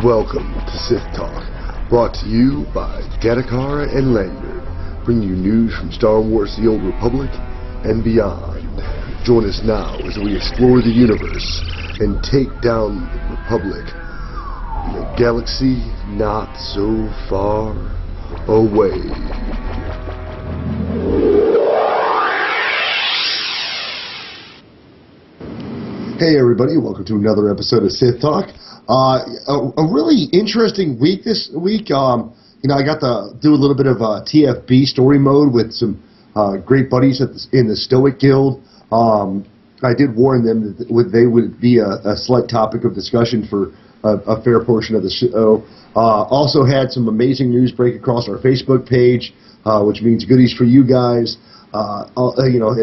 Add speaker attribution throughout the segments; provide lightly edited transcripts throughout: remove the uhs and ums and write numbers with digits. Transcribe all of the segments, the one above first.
Speaker 1: Welcome to SithTalk, brought to you by Gatakara and Lander, bringing you news from Star Wars The Old Republic and beyond. Join us now as we explore the universe and take down the Republic in a galaxy not so far away. Hey everybody, welcome to another episode of Sith Talk. A really interesting week this week. I got to do a little bit of TFB story mode with some great buddies in the Stoic Guild. I did warn them that they would be a slight topic of discussion for a fair portion of the show. Also had some amazing news break across our Facebook page, which means goodies for you guys.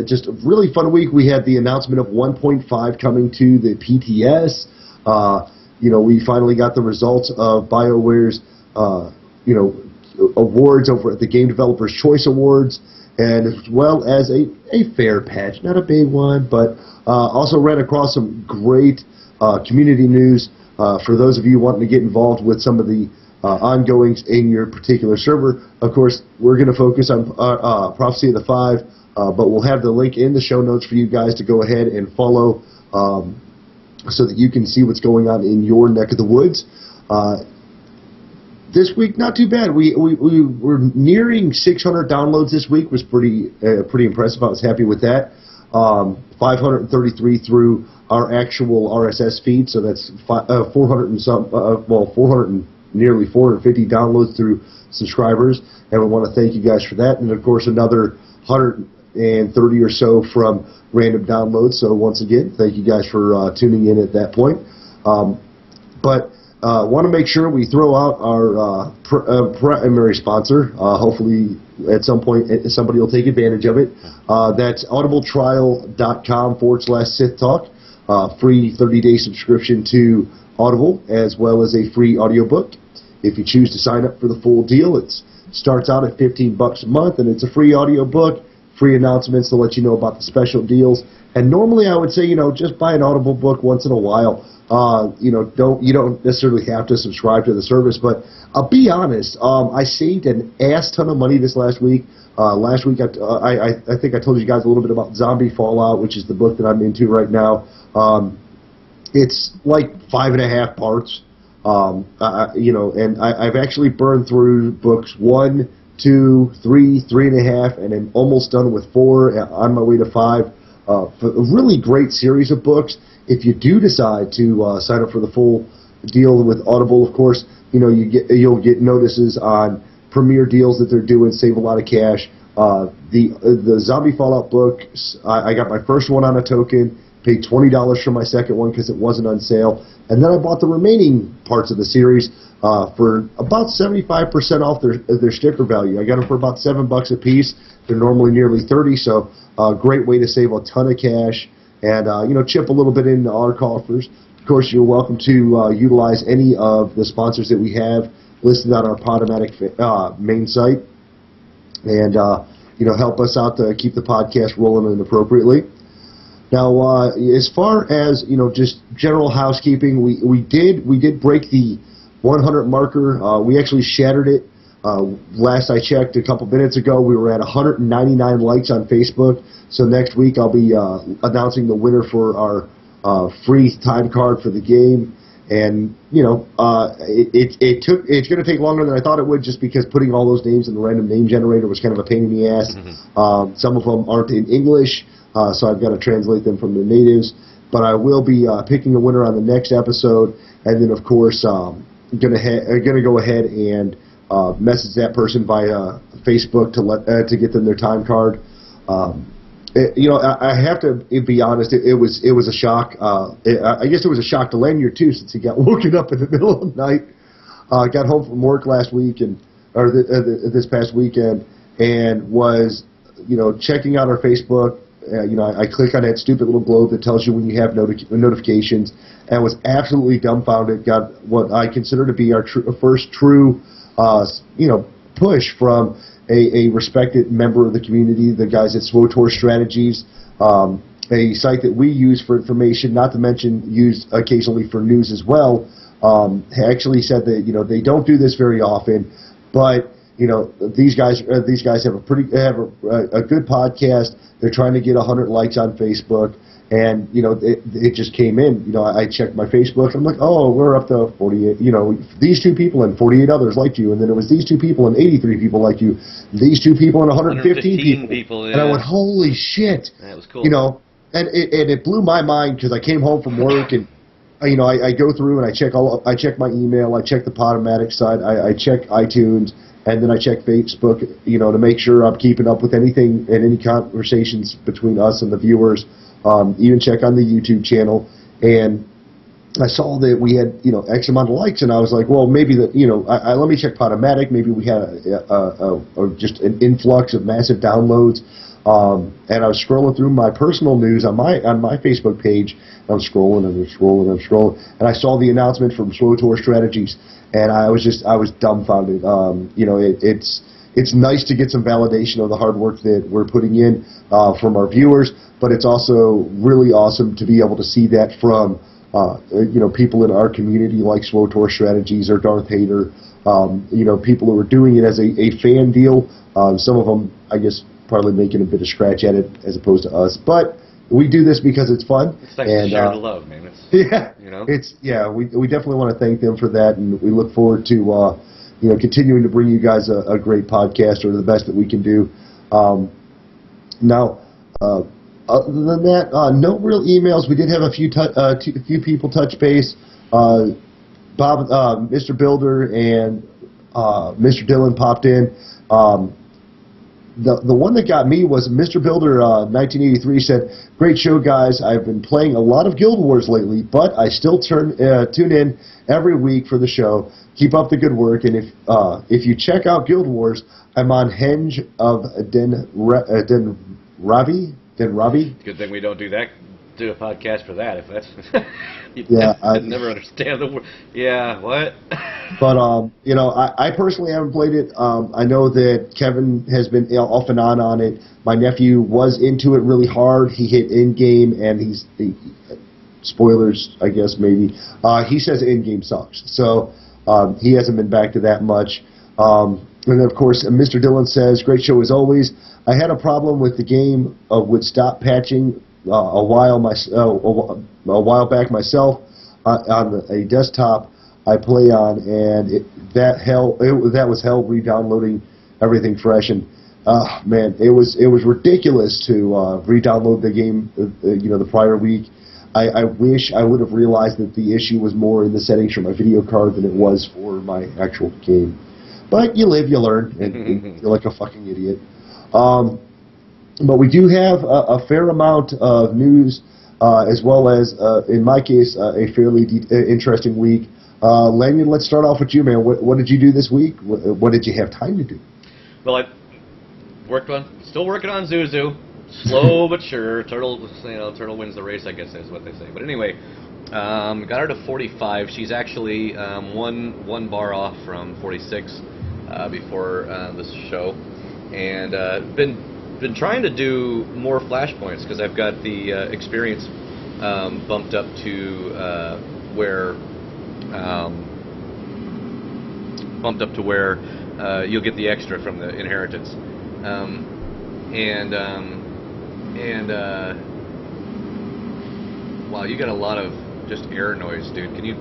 Speaker 1: Just a really fun week. We had the announcement of 1.5 coming to the PTS. We finally got the results of BioWare's, awards over at the Game Developers Choice Awards, and as well as a fair patch, not a big one, but also ran across some great community news for those of you wanting to get involved with some of the ongoings in your particular server. Of course, we're going to focus on Prophecy of the Five, but we'll have the link in the show notes for you guys to go ahead and follow so that you can see what's going on in your neck of the woods. This week, not too bad. We were nearing 600 downloads this week. Was pretty impressive. I was happy with that. 533 through our actual RSS feed, so that's 400 and some. 400 and nearly 450 downloads through subscribers, and we want to thank you guys for that. And of course, another 130 or so from random downloads. So once again, thank you guys for tuning in at that point. But want to make sure we throw out our primary sponsor. Hopefully, at some point, somebody will take advantage of it. That's audibletrial.com/SithTalk. Free 30-day subscription to Audible, as well as a free audiobook. If you choose to sign up for the full deal, it starts out at $15 a month, and it's a free audiobook, free announcements to let you know about the special deals. And normally I would say, just buy an Audible book once in a while. You don't necessarily have to subscribe to the service, but I'll be honest, I saved an ass ton of money this last week. Last week, I think I told you guys a little bit about Zombie Fallout, which is the book that I'm into right now. It's like 5.5 parts, and I've actually burned through books 1, 2, 3, 3.5, and I'm almost done with 4, on my way to 5. A really great series of books. If you do decide to sign up for the full deal with Audible, of course, you'll get notices on premiere deals that they're doing, save a lot of cash. The Zombie Fallout books, I got my first one on a token. Paid $20 for my second one because it wasn't on sale, and then I bought the remaining parts of the series for about 75% off their sticker value. I got them for about $7 a piece. They're normally nearly 30, so a great way to save a ton of cash and chip a little bit into our coffers. Of course, you're welcome to utilize any of the sponsors that we have listed on our Podomatic main site, and help us out to keep the podcast rolling in appropriately. Now, as far as just general housekeeping, we did break the 100 marker. We actually shattered it. Last I checked a couple minutes ago, we were at 199 likes on Facebook. So next week I'll be announcing the winner for our free time card for the game. And it's going to take longer than I thought it would, just because putting all those names in the random name generator was kind of a pain in the ass. Mm-hmm. Some of them aren't in English. So I've got to translate them from the natives. But I will be picking a winner on the next episode, and then of course gonna go ahead and message that person via Facebook to get them their time card. I have to be honest. It was a shock. I guess it was a shock to Lanyard too, since he got woken up in the middle of the night. Got home from work last week this past weekend, and was checking out our Facebook. I click on that stupid little globe that tells you when you have notifications, and was absolutely dumbfounded. Got what I consider to be our first true, push from a respected member of the community, the guys at SwoTor Strategies. a site that we use for information, not to mention used occasionally for news as well, actually said that they don't do this very often, but these guys have a good podcast. They're trying to get 100 likes on Facebook, and it just came in. I checked my Facebook. I'm like, oh, we're up to 48. These 2 people and 48 others liked you, and then it was these 2 people and 83 people liked you. These 2 people and 115 people.
Speaker 2: Yeah.
Speaker 1: And I went, holy shit!
Speaker 2: That was cool.
Speaker 1: And it blew my mind because I came home from work and I go through and I check my email, I check the Podomatic site, I check iTunes, and then I check Facebook, to make sure I'm keeping up with anything and any conversations between us and the viewers. Even check on the YouTube channel, and I saw that we had X amount of likes, and I was like, well, maybe let me check Podomatic. Maybe we had just an influx of massive downloads. And I was scrolling through my personal news on my Facebook page. And I'm scrolling, and I saw the announcement from SWTOR Strategies, and I was dumbfounded. It's nice to get some validation of the hard work that we're putting in from our viewers, but it's also really awesome to be able to see that from people in our community like SWTOR Strategies or Darth Hater, people who are doing it as a fan deal. Some of them, I guess, probably making a bit of scratch at it as opposed to us, but we do this because it's fun.
Speaker 2: It's nice to share the love, man.
Speaker 1: We definitely want to thank them for that, and we look forward to continuing to bring you guys a great podcast, or the best that we can do. Now, other than that, no real emails. We did have a few people touch base. Bob, Mr. Builder, and Mr. Dillon popped in. The one that got me was Mr. Builder 1983 said, "Great show, guys. I've been playing a lot of Guild Wars lately, but I still tune in every week for the show. Keep up the good work. And if you check out Guild Wars, I'm on Henge of Den Ravi.
Speaker 2: Good thing we don't do a podcast for that. If that's I never understand the word. Yeah, what?
Speaker 1: But I personally haven't played it. I know that Kevin has been off and on it. My nephew was into it really hard. He hit end game, and spoilers, I guess maybe. He says end game sucks, so he hasn't been back to that much. And then of course, Mr. Dillon says, "Great show as always. I had a problem with the game would stop patching a while back myself on a desktop I play on, and that was hell re-downloading everything fresh, and man, it was ridiculous to re-download the game the prior week. I wish I would have realized that the issue was more in the settings for my video card than it was for my actual game. But you live, you learn, and you're like a fucking idiot. But we do have a fair amount of news, as well as, in my case, a fairly interesting week. Lanyon, let's start off with you, man. What did you do this week? What did you have time to do?
Speaker 2: Well, I still working on Zuzu. Slow but sure. Turtle wins the race, I guess is what they say. But anyway, got her to 45. She's actually one bar off from 46 before this show, and been trying to do more flashpoints because I've got the experience bumped up to where you'll get the extra from the inheritance, wow, you got a lot of just air noise, dude. Can you?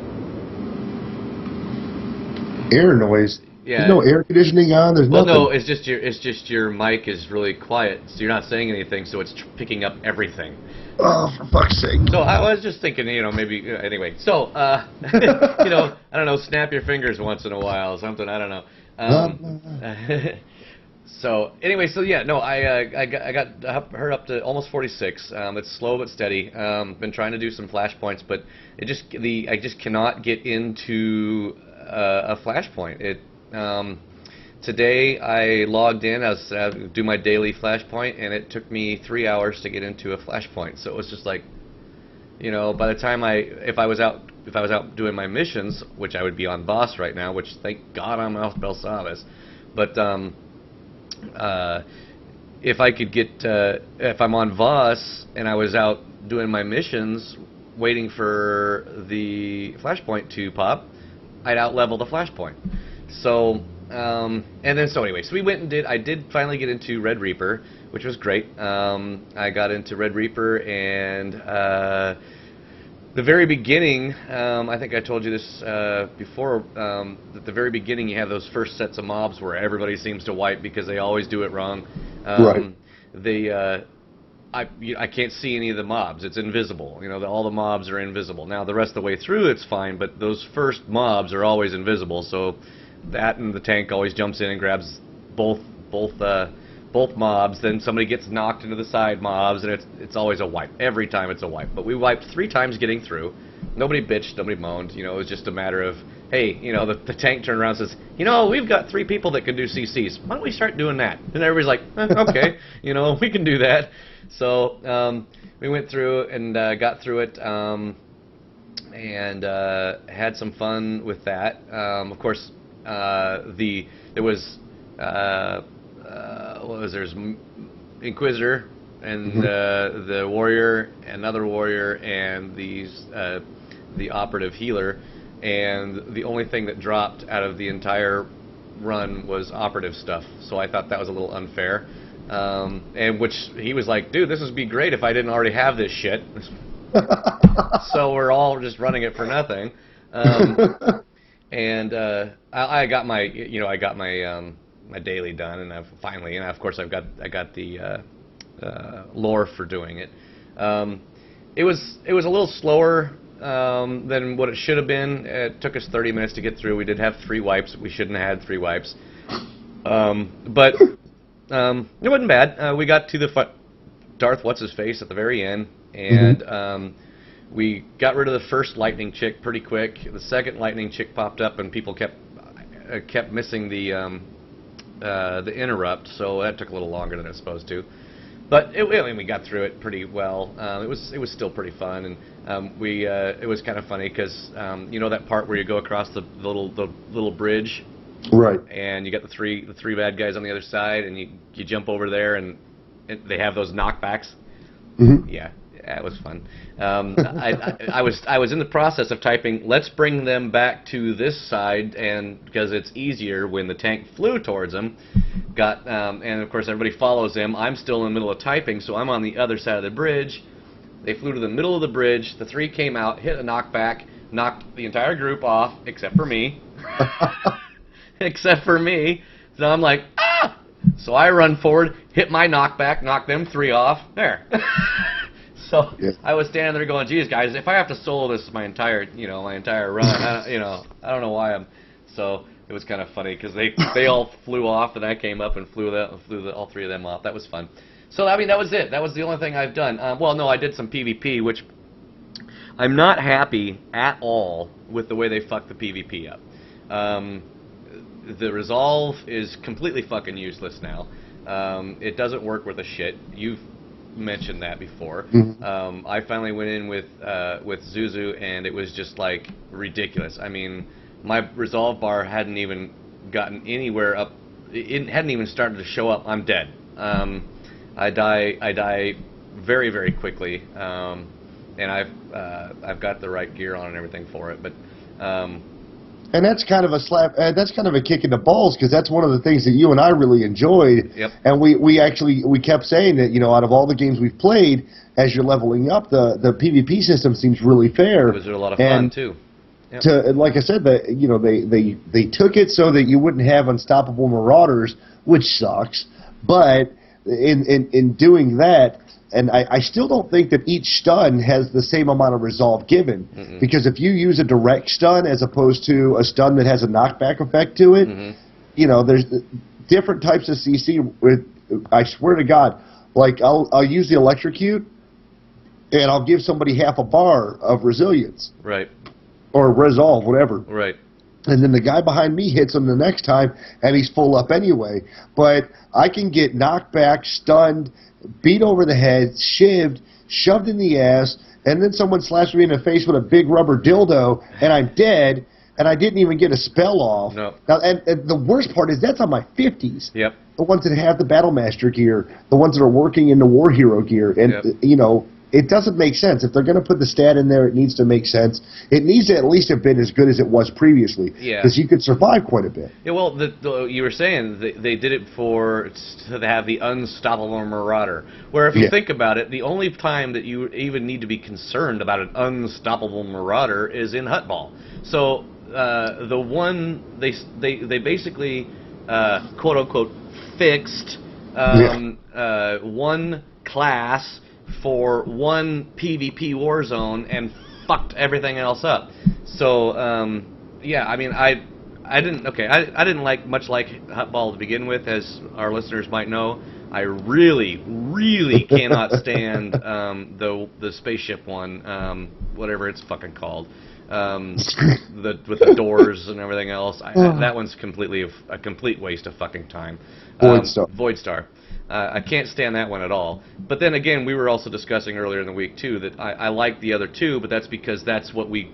Speaker 1: Air noise?
Speaker 2: Yeah.
Speaker 1: There's no air conditioning on. There's nothing.
Speaker 2: Well, no, it's just your mic is really quiet, so you're not saying anything, so it's picking up everything.
Speaker 1: Oh, for fuck's sake!
Speaker 2: So I was just thinking, maybe anyway. So I don't know, snap your fingers once in a while, or something. I don't know. So anyway, so yeah, no, I got her up to almost 46. It's slow but steady. Been trying to do some flashpoints, but I just cannot get into a flashpoint. Today I logged in, I was do my daily flashpoint, and it took me 3 hours to get into a flashpoint. So it was just like, by the time if I was out doing my missions, which I would be on boss right now, which thank God I'm off Belsavis, but if I could get, if I'm on Voss and I was out doing my missions, waiting for the flashpoint to pop, I'd out-level the flashpoint. So, so we went and I did finally get into Red Reaper, which was great. I got into Red Reaper, and the very beginning, I think I told you this before, at the very beginning you have those first sets of mobs where everybody seems to wipe because they always do it wrong.
Speaker 1: Right.
Speaker 2: I can't see any of the mobs. It's invisible. You know, all the mobs are invisible. Now, the rest of the way through, it's fine, but those first mobs are always invisible, so that and the tank always jumps in and grabs both mobs. Then somebody gets knocked into the side mobs, and it's always a wipe. Every time it's a wipe. But we wiped 3 times getting through. Nobody bitched, nobody moaned. You know, it was just a matter of, hey, you know, the tank turned around and says, you know, we've got 3 people that can do CCs. Why don't we start doing that? And everybody's like, okay, you know, we can do that. So we went through and got through it, and had some fun with that. Of course, there was there's Inquisitor and the warrior, another warrior, and the operative healer, and the only thing that dropped out of the entire run was operative stuff. So I thought that was a little unfair. And which he was like, dude, this would be great if I didn't already have this shit. So we're all just running it for nothing. And I got my, you know, my daily done, and I've finally, and of course I got the lore for doing it. It was a little slower than what it should have been. It took us 30 minutes to get through. We did have 3 wipes. We shouldn't have had 3 wipes. But it wasn't bad. We got to the Darth What's-His-Face at the very end, and we got rid of the first lightning chick pretty quick. The second lightning chick popped up, and people kept missing the interrupt, so that took a little longer than it was supposed to. But I mean, we got through it pretty well. It was still pretty fun, and it was kind of funny because you know that part where you go across the little bridge.
Speaker 1: Right.
Speaker 2: And you got the three bad guys on the other side, and you jump over there, and they have those knockbacks. Yeah, it was fun. I was in the process of typing, let's bring them back to this side, and because it's easier when the tank flew towards them. And of course everybody follows him. I'm still in the middle of typing, so I'm on the other side of the bridge. They flew to the middle of the bridge. The 3 came out, hit a knockback, knocked the entire group off except for me. Except for me. So I'm like, ah! So I run forward, hit my knockback, knock them 3 off. There. So I was standing there going, geez, guys, if I have to solo this my entire run, I don't know why I'm. So it was kind of funny because they all flew off, and I came up and flew all 3 of them off. That was fun. So I mean, that was it. That was the only thing I've done. Well, no, I did some PvP, which I'm not happy at all with the way they fucked the PvP up. The resolve is completely fucking useless now. It doesn't work worth a shit. You've mentioned that before. I finally went in with Zuzu, and it was just like ridiculous. I mean, my resolve bar hadn't even gotten anywhere up. It hadn't even started to show up. I'm dead. I die very, very quickly. And I've got the right gear on and everything for it, but.
Speaker 1: And that's kind of a slap. That's kind of a kick in the balls, because that's one of the things that you and I really enjoyed.
Speaker 2: Yep.
Speaker 1: And we kept saying that, you know, out of all the games we've played, as you're leveling up, the PvP system seems really fair.
Speaker 2: It was a lot of fun too.
Speaker 1: Yep. Like I said, that, you know, they took it so that you wouldn't have unstoppable marauders, which sucks. But in doing that. And I still don't think that each stun has the same amount of resolve given. Because if you use a direct stun as opposed to a stun that has a knockback effect to it, you know, there's different types of CC. I swear to God, like I'll use the electrocute, and I'll give somebody half a bar of resilience.
Speaker 2: Right.
Speaker 1: Or resolve, whatever.
Speaker 2: Right.
Speaker 1: And then the guy behind me hits him the next time, and he's full up anyway. But I can get knocked back, stunned, beat over the head, shivved, shoved in the ass, and then someone slaps me in the face with a big rubber dildo, and I'm dead. and I didn't even get a spell off.
Speaker 2: No.
Speaker 1: Now, and the worst part is that's on my 50s.
Speaker 2: Yep.
Speaker 1: The ones that have the Battle Master gear, the ones that are working in the War Hero gear, and you know, it doesn't make sense. If they're going to put the stat in there, it needs to make sense. It needs to at least have been as good as it was previously, because you could survive quite a bit.
Speaker 2: Yeah, well, you were saying they did it to have the unstoppable Marauder, where if you think about it, the only time that you even need to be concerned about an unstoppable Marauder is in Huttball. So the one they basically quote unquote fixed one class for one PvP war zone and fucked everything else up. So yeah, I mean, I didn't like Huttball to begin with, as our listeners might know. I really cannot stand the spaceship one, whatever it's fucking called, with the doors and everything else. That one's completely a complete waste of fucking time. Voidstar. I can't stand that one at all. But then again, we were also discussing earlier in the week too that I like the other two, but that's because that's what we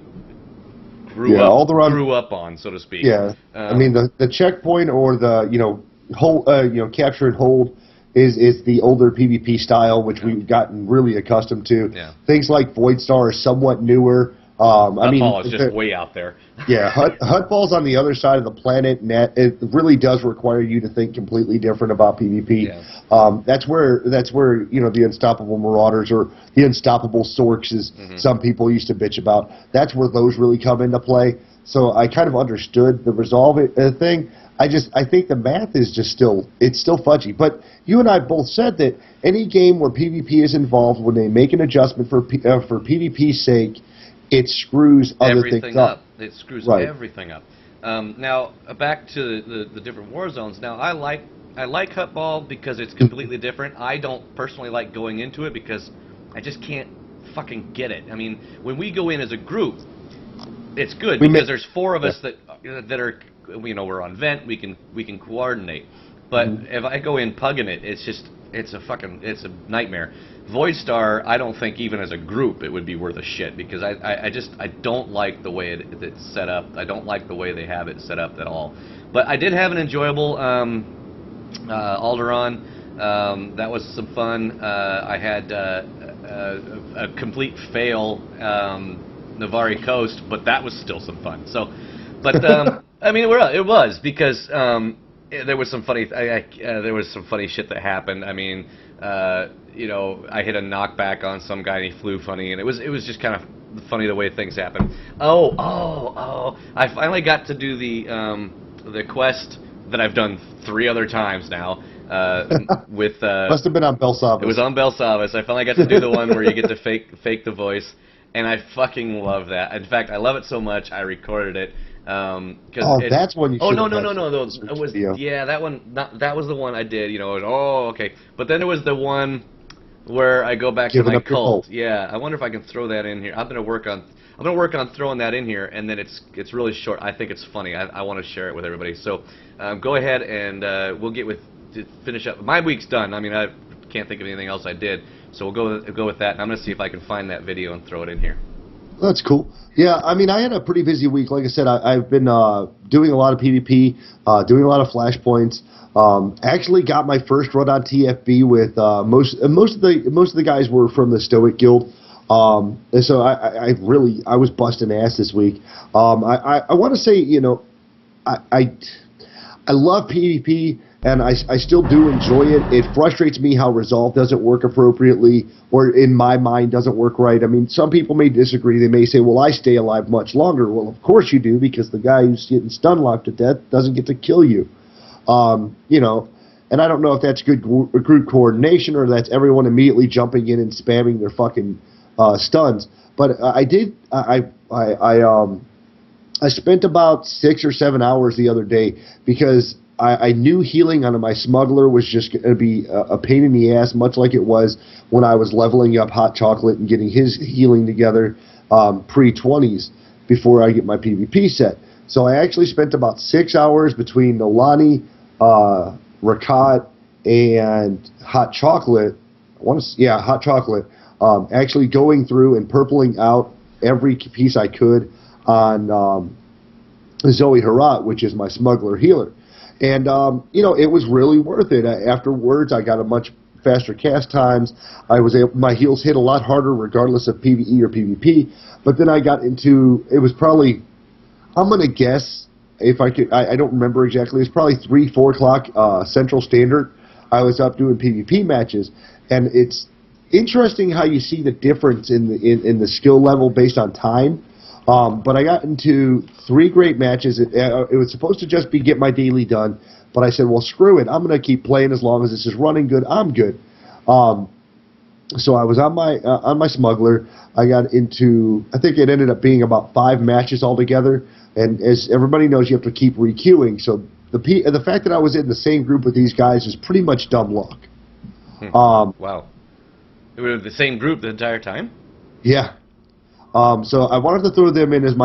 Speaker 2: grew up on, so to speak.
Speaker 1: Yeah, I mean the checkpoint or the hold capture and hold is the older PvP style, which we've gotten really accustomed to.
Speaker 2: Yeah.
Speaker 1: Things like Voidstar are somewhat newer.
Speaker 2: Huttball is just way out there.
Speaker 1: Yeah, Huttball's on the other side of the planet, and it really does require you to think completely different about PvP.
Speaker 2: Yeah.
Speaker 1: That's where the Unstoppable Marauders or the Unstoppable Sorks, as some people used to bitch about. That's where those really come into play. So I kind of understood the resolve thing. I think the math is just still fudgy. But you and I both said that any game where PvP is involved, when they make an adjustment for PvP's sake, it screws other things up.
Speaker 2: It screws everything up. Now, back to the different war zones. Now, I like Huttball because it's completely different. I don't personally like going into it because I just can't fucking get it. I mean, when we go in as a group, it's good because there's four of us that are, we're on vent. We can coordinate. But if I go in pugging it, it's a nightmare. Voidstar, I don't think even as a group it would be worth a shit, because I don't like the way it's set up. I don't like the way they have it set up at all. But I did have an enjoyable Alderaan. That was some fun. I had a complete fail Navari Coast, but that was still some fun. So, but I mean, it was because there was some funny shit that happened. I mean, I hit a knockback on some guy and he flew funny, and it was just kind of funny the way things happen. I finally got to do the quest that I've done 3 other times now. With
Speaker 1: must have been on Belsavis.
Speaker 2: It was on Belsavis. I finally got to do the one where you get to fake the voice, and I fucking love that. In fact, I love it so much I recorded it.
Speaker 1: That's when you.
Speaker 2: Oh no! It was that one. That was the one I did. Okay. But then there was the one where I go back to my cult. Yeah, I wonder if I can throw that in here. I'm gonna work on throwing that in here, and then it's really short. I think it's funny. I want to share it with everybody. So go ahead and we'll to finish up. My week's done. I mean, I can't think of anything else I did. So we'll go with that, and I'm gonna see if I can find that video and throw it in here.
Speaker 1: That's cool. Yeah, I mean, I had a pretty busy week. Like I said, I've been doing a lot of PvP, doing a lot of flashpoints. Actually got my first run on TFB with most of the guys were from the Stoic Guild. And so I was busting ass this week. I want to say, I love PvP, and I still do enjoy it. It frustrates me how Resolve doesn't work appropriately, or in my mind doesn't work right. I mean, some people may disagree. They may say, well, I stay alive much longer. Well, of course you do, because the guy who's getting stun locked to death doesn't get to kill you. And I don't know if that's good group coordination or that's everyone immediately jumping in and spamming their fucking stuns. But I spent about 6 or 7 hours the other day because I knew healing on my smuggler was just going to be a pain in the ass, much like it was when I was leveling up Hot Chocolate and getting his healing together pre-20s before I get my PvP set. So I actually spent about 6 hours between Nolani, Rakat, and Hot Chocolate. Hot Chocolate. Actually going through and purpling out every piece I could on Zoe Harat, which is my smuggler healer. And, it was really worth it. Afterwards, I got a much faster cast times. My heals hit a lot harder regardless of PvE or PvP. But then I got into, it was probably, I'm going to guess, if I could, I don't remember exactly, it's probably 3, 4 o'clock Central Standard. I was up doing PvP matches. And it's interesting how you see the difference in the skill level based on time. But I got into 3 great matches. It was supposed to just be get my daily done, but I said, well, screw it. I'm going to keep playing as long as this is running good. I'm good. So I was on my smuggler. I got into, I think it ended up being about 5 matches altogether. And as everybody knows, you have to keep requeuing. So the fact that I was in the same group with these guys is pretty much dumb luck.
Speaker 2: Wow. It was the same group the entire time?
Speaker 1: Yeah. So I wanted to throw them in as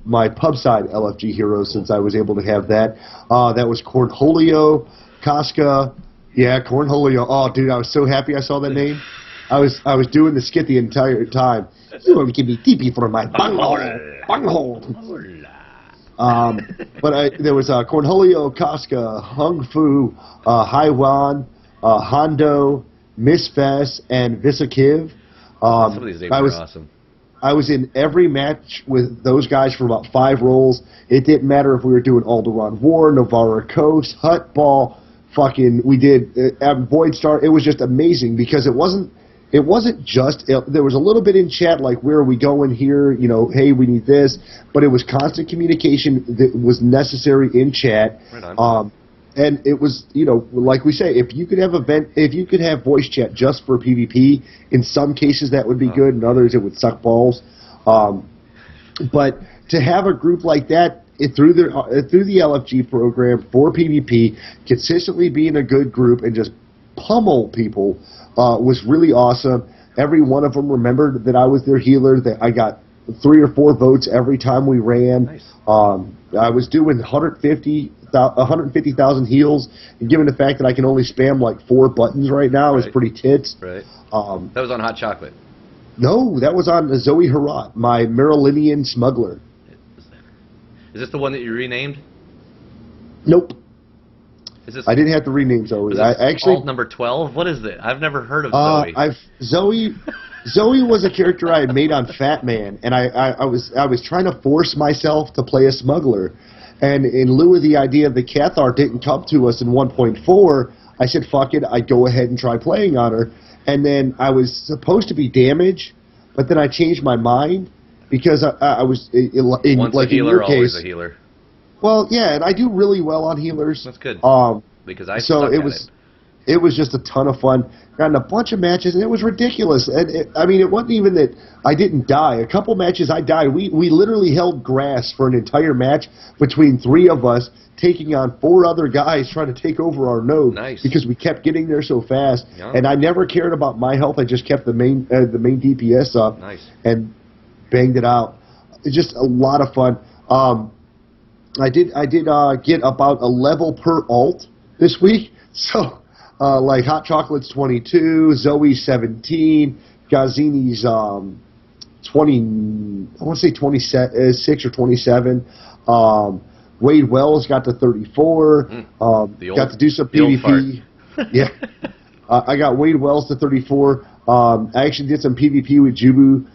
Speaker 1: my pub side LFG heroes since I was able to have that. That was Cornholio, Casca. Yeah, Cornholio. Oh, dude, I was so happy I saw that name. I was doing the skit the entire time. You want to give me TP for my bunghole. But there was Cornholio, Casca, Hung Fu, Haiwan, Hondo, Miss Fess, and Visakiv.
Speaker 2: Some of these names are awesome.
Speaker 1: I was in every match with those guys for about 5 rolls. It didn't matter if we were doing Alderaan War, Novara Coast, Hut Ball, we did Void Star. It was just amazing because it wasn't just, there was a little bit in chat like, where are we going here? Hey, we need this. But it was constant communication that was necessary in chat.
Speaker 2: Right on.
Speaker 1: And it was, like we say, if you could have voice chat just for PvP, in some cases that would be good, in others it would suck balls. But to have a group like that through the LFG program for PvP, consistently being a good group and just pummel people was really awesome. Every one of them remembered that I was their healer, that I got 3 or 4 votes every time we ran.
Speaker 2: Nice.
Speaker 1: I was doing 150,000 heals, and given the fact that I can only spam like 4 buttons right now, is pretty tits.
Speaker 2: Right. That was on Hot Chocolate.
Speaker 1: No, that was on Zoe Harat, my Marilinian smuggler.
Speaker 2: Is this the one that you renamed?
Speaker 1: Nope.
Speaker 2: Is this,
Speaker 1: I didn't have to rename Zoe.
Speaker 2: I actually alt number 12. What is it? I've never heard of Zoe.
Speaker 1: Zoe was a character I had made on Fat Man, and I was trying to force myself to play a smuggler. And in lieu of the idea that Cathar didn't come to us in 1.4, I said, fuck it, I'd go ahead and try playing on her. And then I was supposed to be damage, but then I changed my mind because I was,
Speaker 2: Once
Speaker 1: like
Speaker 2: a healer,
Speaker 1: in your
Speaker 2: always
Speaker 1: case,
Speaker 2: a healer.
Speaker 1: Well, yeah, and I do really well on healers.
Speaker 2: That's good. Because I
Speaker 1: so
Speaker 2: suck
Speaker 1: it
Speaker 2: at
Speaker 1: was. It was just a ton of fun. Got in a bunch of matches, and it was ridiculous. And it wasn't even that I didn't die. A couple matches I died. We literally held grass for an entire match between 3 of us, taking on 4 other guys trying to take over our node.
Speaker 2: Nice.
Speaker 1: Because we kept getting there so fast.
Speaker 2: Yeah.
Speaker 1: And I never cared about my health. I just kept the main DPS up.
Speaker 2: Nice.
Speaker 1: And banged it out. It's just a lot of fun. I did get about a level per alt this week. So. Like Hot Chocolate's 22, Zoe's 17, Gazini's 20, I want to say 26 or 27. Wade Wells got to 34. Got to do some PvP. Yeah. I got Wade Wells to 34. I actually did some PvP with Jubu.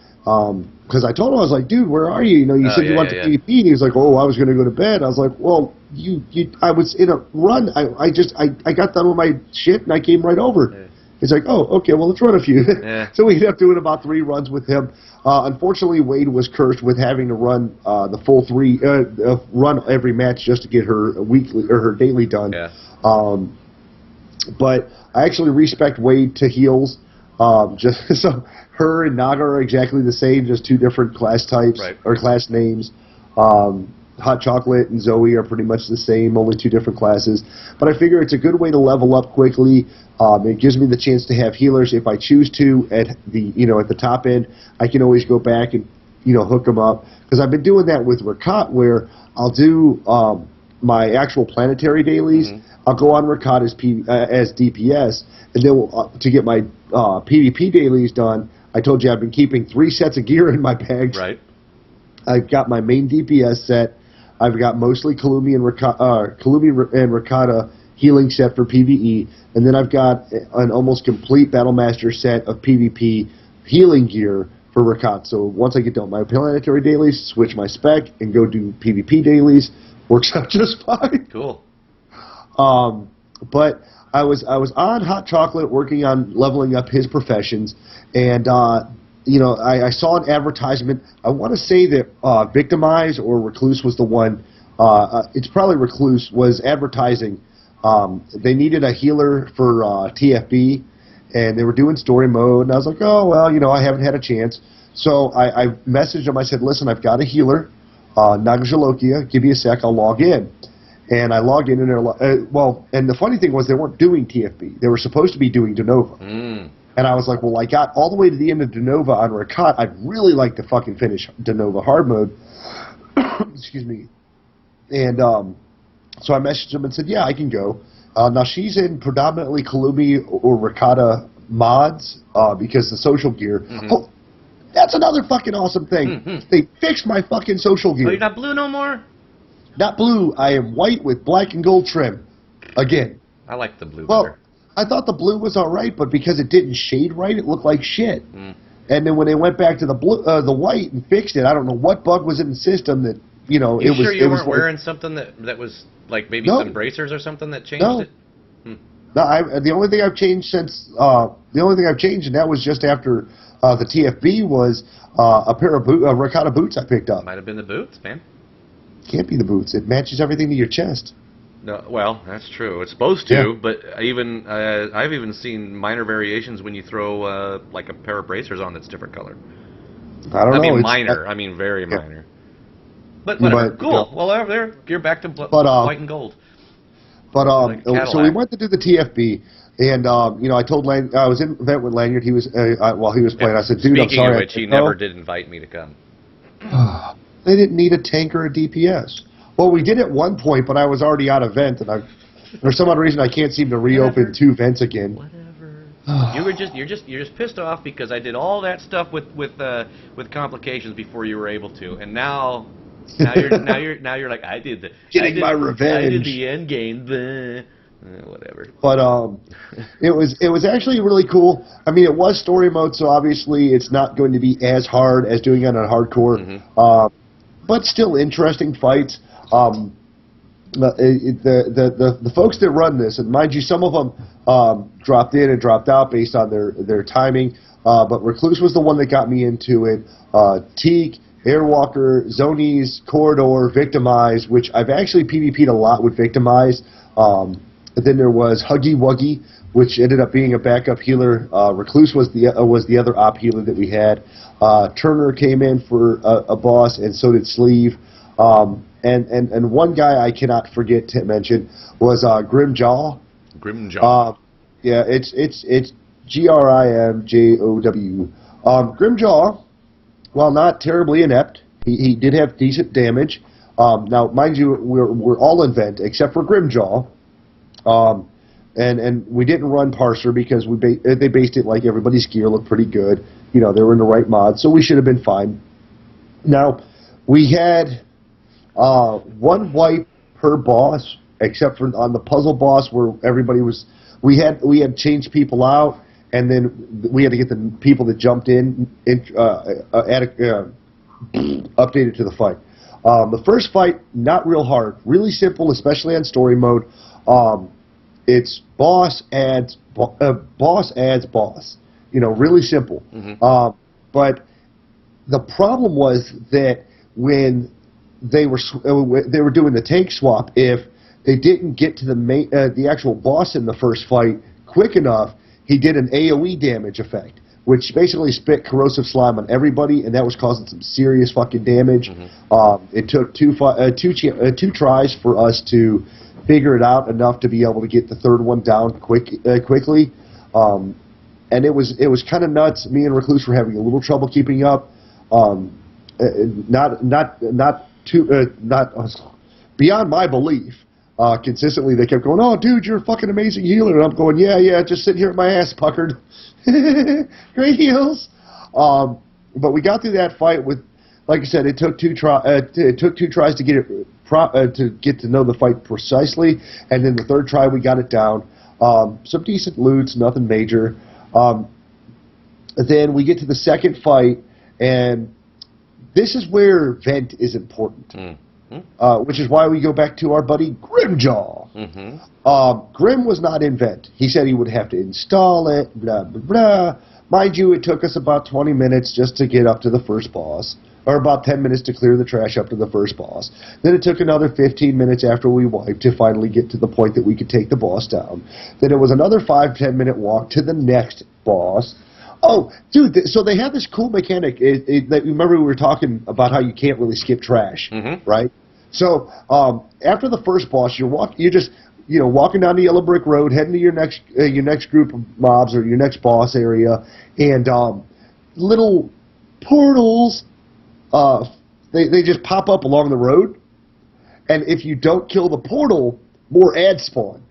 Speaker 1: Because I told him, I was like, dude, where are you? You said you went to PvP, and he was like, oh, I was going to go to bed. I was like, well, I was in a run. I got done with my shit, and I came right over. Yeah. He's like, oh, okay, well, let's run a few. Yeah. So we ended up doing about 3 runs with him. Unfortunately, Wade was cursed with having to run the full 3, run every match just to get her weekly or her daily done.
Speaker 2: Yeah.
Speaker 1: But I actually respect Wade to heals. Just so her and Naga are exactly the same, just 2 different class types or class names. Hot Chocolate and Zoe are pretty much the same, only 2 different classes. But I figure it's a good way to level up quickly. It gives me the chance to have healers if I choose to at the top end. I can always go back and hook them up, because I've been doing that with Rakat, where I'll do my actual planetary dailies. Mm-hmm. I'll go on Rakat as DPS, and then to get my PvP dailies done, I told you I've been keeping 3 sets of gear in my bag.
Speaker 2: Right.
Speaker 1: I've got my main DPS set. I've got mostly Kalumi and Rakata healing set for PvE, and then I've got an almost complete Battlemaster set of PvP healing gear for Rakat. So once I get done my planetary dailies, switch my spec and go do PvP dailies. Works out just fine.
Speaker 2: Cool.
Speaker 1: But I was on Hot Chocolate working on leveling up his professions, and I saw an advertisement. I want to say that Victimize or Recluse was the one. It's probably Recluse was advertising. They needed a healer for TFB, and they were doing story mode. And I was like, oh well, I haven't had a chance. So I messaged them. I said, listen, I've got a healer, Nagajalokia. Give me a sec. I'll log in. And I logged in, and and the funny thing was they weren't doing TFB. They were supposed to be doing Denova. And I was like, well, I got all the way to the end of Denova on Rakat. I'd really like to fucking finish Denova hard mode. Excuse me. And so I messaged him and said, yeah, I can go. Now, she's in predominantly Kalumi or Rakata mods because the social gear. Oh, that's another fucking awesome thing. They fixed my fucking social gear.
Speaker 2: Oh, you're not blue no more?
Speaker 1: Not blue. I am white with black and gold trim. Again.
Speaker 2: I like the blue
Speaker 1: well,
Speaker 2: better.
Speaker 1: I thought the blue was all right, but because it didn't shade right, it looked like shit. And then when they went back to the blue, the white and fixed it, I don't know what bug was in the system that it was.
Speaker 2: Sure you weren't
Speaker 1: like,
Speaker 2: wearing something that was like maybe some bracers or something that changed it?
Speaker 1: No, the only thing I've changed since and that was just after the TFB was a pair of Rakata boots I picked up.
Speaker 2: Might have been the boots, man.
Speaker 1: Can't be the boots. It matches everything to your chest.
Speaker 2: No, well, that's true. It's supposed to, but I've even seen minor variations when you throw like a pair of bracers on that's different color.
Speaker 1: I don't know.
Speaker 2: I mean minor. I mean very minor. But whatever. Cool. Well, you're back to white and gold.
Speaker 1: But
Speaker 2: like
Speaker 1: so we went to do the TFB, and I told I was in an event with Lanyard. He was while he was playing. I said, "Dude, I'm sorry."
Speaker 2: Speaking of which, he never did invite me to come.
Speaker 1: They didn't need a tank or a DPS. Well, we did at one point, but I was already out of vent, and for some odd reason I can't seem to reopen 2 vents again.
Speaker 2: Whatever. You're just pissed off because I did all that stuff with complications before you were able to, and now you're like I did
Speaker 1: my revenge.
Speaker 2: I did the end game. Whatever.
Speaker 1: But it was actually really cool. I mean, it was story mode, so obviously it's not going to be as hard as doing it on hardcore. But still interesting fights. The folks that run this, and mind you, some of them dropped in and dropped out based on their timing. But Recluse was the one that got me into it. Teak, Airwalker, Zonies, Corridor, Victimize, which I've actually PvP'd a lot with Victimize. Then there was Huggy Wuggy, which ended up being a backup healer. Recluse was the other op healer that we had. Turner came in for a boss, and so did Sleeve. And one guy I cannot forget to mention was Grimjaw.
Speaker 2: Grimjaw.
Speaker 1: Yeah, it's Grimjow. Grimjaw, while not terribly inept, he did have decent damage. Now, mind you, we're all in vent except for Grimjaw. And we didn't run Parser because they based it like everybody's gear looked pretty good. They were in the right mod, so we should have been fine. Now, we had one wipe per boss, except for on the puzzle boss where everybody was. We had changed people out, and then we had to get the people that jumped in updated to the fight. The first fight, not real hard, really simple, especially on story mode. It's boss adds boss. Really simple. But the problem was that when they were doing the tank swap, if they didn't get to the actual boss in the first fight quick enough, he did an AoE damage effect, which basically spit corrosive slime on everybody, and that was causing some serious fucking damage. It took two tries for us to figure it out enough to be able to get the third one down quickly. And it was kind of nuts. Me and Recluse were having a little trouble keeping up. Not beyond my belief. Consistently, they kept going, "Oh, dude, you're a fucking amazing healer," and I'm going, "Yeah, just sitting here with my ass puckered, great heals." But we got through that fight with, like I said, it took two tries to get it to get to know the fight precisely. And then the third try, we got it down. Some decent loots, nothing major. Then we get to the second fight, and this is where vent is important. Which is why we go back to our buddy Grimjaw. Grim was not in vent. He said he would have to install it, blah, blah, blah. Mind you, it took us about 20 minutes just to get up to the first boss, or about 10 minutes to clear the trash up to the first boss. Then it took another 15 minutes after we wiped to finally get to the point that we could take the boss down. Then it was another 5-10 minute walk to the next boss. Oh, dude, so they have this cool mechanic. Remember we were talking about how you can't really skip trash, right? So after the first boss, you're just walking down the yellow brick road, heading to your next group of mobs or your next boss area, and little portals, they just pop up along the road, and if you don't kill the portal, more ads spawn.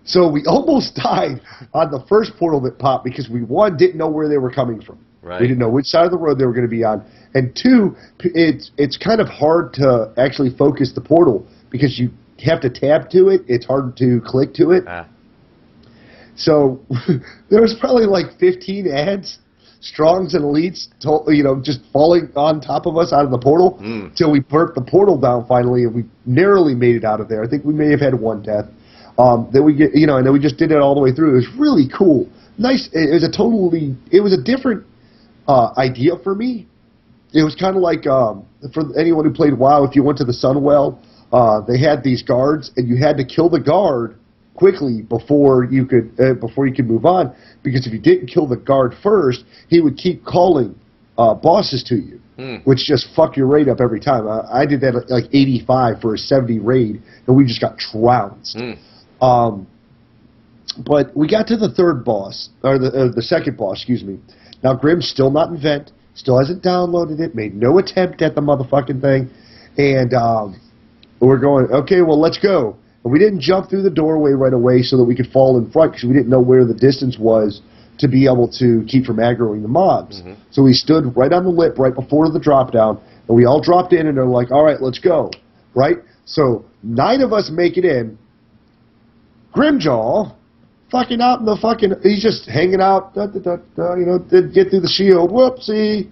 Speaker 1: So we almost died on the first portal that popped because we, one, didn't know where they were coming from.
Speaker 2: Right.
Speaker 1: We didn't know which side of the road they were going to be on. And two, it's kind of hard to actually focus the portal because you have to tab to it. It's hard to click to it. So there was probably like 15 ads, strongs and elites, just falling on top of us out of the portal till we burnt the portal down finally, and we narrowly made it out of there. I think we may have had one death. Then we get, and then we just did it all the way through. It was really cool. Nice. It was a different idea for me. It was kind of like for anyone who played WoW, if you went to the Sunwell, they had these guards, and you had to kill the guard quickly before you could move on. Because if you didn't kill the guard first, he would keep calling bosses to you, which just fuck your raid up every time. I did that at like 85 for a 70 raid, and we just got trounced. But we got to the third boss, or the second boss, excuse me. Now Grim's still not in vent, still hasn't downloaded it, made no attempt at the motherfucking thing, and we're going, okay, well, let's go. And we didn't jump through the doorway right away so that we could fall in front because we didn't know where the distance was to be able to keep from aggroing the mobs. So we stood right on the lip right before the drop down, and we all dropped in, and they're like, all right, let's go, right? So 9 of us make it in. Grimjaw, fucking out in the fucking, he's just hanging out, didn't get through the shield, whoopsie,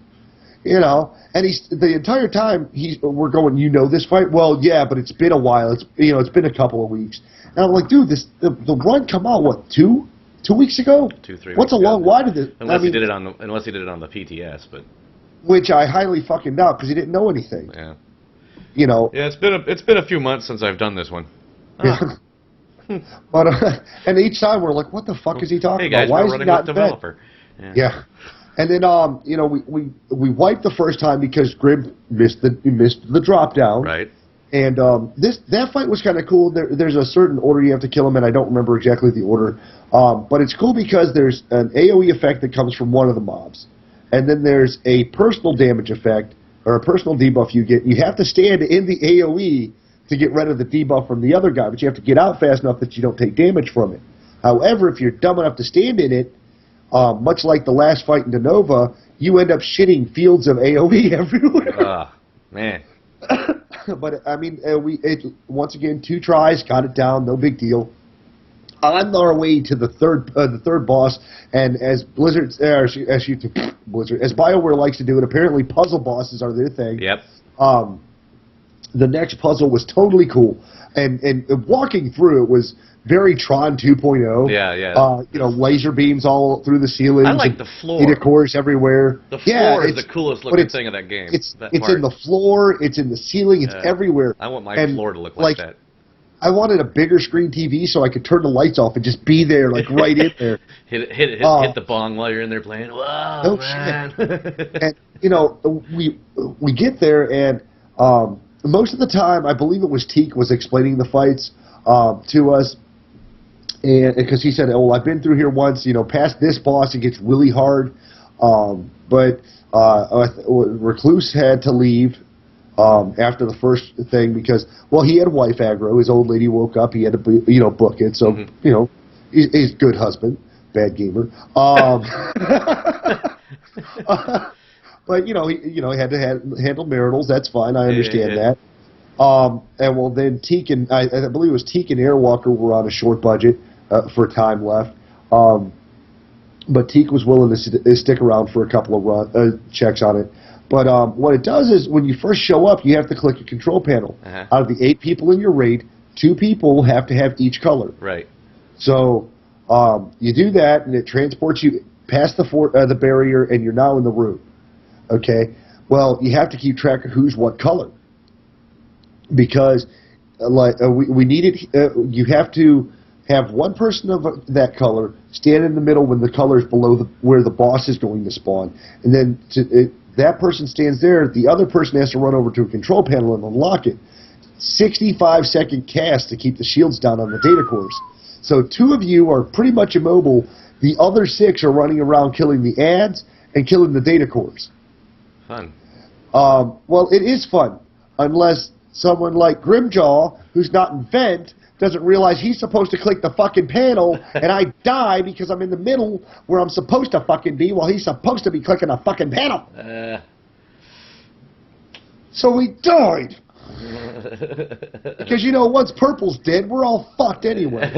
Speaker 1: and he's, the entire time, we're going, this fight? Well, yeah, but it's been a while, it's been a couple of weeks. And I'm like, dude, the run come out, what, 2 weeks ago?
Speaker 2: 2-3 weeks
Speaker 1: What's a long, why did it?
Speaker 2: Unless he did it on the PTS, but. Which
Speaker 1: I highly fucking doubt, because he didn't know anything.
Speaker 2: Yeah.
Speaker 1: Yeah,
Speaker 2: it's been a few months since I've done this one.
Speaker 1: Yeah. But and each time we're like, what the fuck is he talking
Speaker 2: about?
Speaker 1: Why is he not
Speaker 2: developer?
Speaker 1: Yeah. And then we wiped the first time because Grim missed the drop down.
Speaker 2: Right.
Speaker 1: And that fight was kind of cool. There's a certain order you have to kill him, and I don't remember exactly the order. But it's cool because there's an AoE effect that comes from one of the mobs, and then there's a personal damage effect or a personal debuff you get. You have to stand in the AoE to get rid of the debuff from the other guy, but you have to get out fast enough that you don't take damage from it. However, if you're dumb enough to stand in it, much like the last fight in Denova, you end up shitting fields of AoE everywhere.
Speaker 2: Man.
Speaker 1: But, I mean, once again, 2 tries, got it down, no big deal. On our way to the third boss, and as Blizzard, as BioWare likes to do it, apparently puzzle bosses are their thing.
Speaker 2: Yep.
Speaker 1: The next puzzle was totally cool, and walking through it was very Tron 2.0.
Speaker 2: Yeah.
Speaker 1: Laser beams all through the ceiling.
Speaker 2: I like the floor.
Speaker 1: Data cores everywhere.
Speaker 2: The floor is the coolest looking thing of that game.
Speaker 1: It's in the floor. It's in the ceiling. It's everywhere.
Speaker 2: I want my floor to look like that.
Speaker 1: I wanted a bigger screen TV so I could turn the lights off and just be there, like right in there.
Speaker 2: hit the bong while you're in there playing. Wow,
Speaker 1: no
Speaker 2: man.
Speaker 1: Shit. And we get there, and most of the time, I believe it was Teak was explaining the fights to us, and because he said, "Oh, I've been through here once. Past this boss, it gets really hard." But Recluse had to leave after the first thing because, well, he had wife aggro. His old lady woke up. He had to, book it. So, he's a good husband, bad gamer. But he had to handle maritals. That's fine. I understand that. And well, then Teak and I believe it was Teak and Airwalker were on a short budget for time left. But Teak was willing to stick around for a couple of checks on it. But what it does is when you first show up, you have to click a control panel. Out of the 8 people in your raid, 2 people have to have each color.
Speaker 2: Right.
Speaker 1: So you do that, and it transports you past the barrier, and you're now in the room. Okay. Well, you have to keep track of who's what color, because we need it. You have to have one person of that color stand in the middle when the color is below where the boss is going to spawn, and then that person stands there. The other person has to run over to a control panel and unlock it. 65-second cast to keep the shields down on the data cores. So 2 of you are pretty much immobile. The other 6 are running around killing the ads and killing the data cores.
Speaker 2: Fun.
Speaker 1: Well, it is fun, unless someone like Grimjaw, who's not in Vent, doesn't realize he's supposed to click the fucking panel, and I die because I'm in the middle where I'm supposed to fucking be, while he's supposed to be clicking a fucking panel. So we died. Because, once purple's dead, we're all fucked anyway.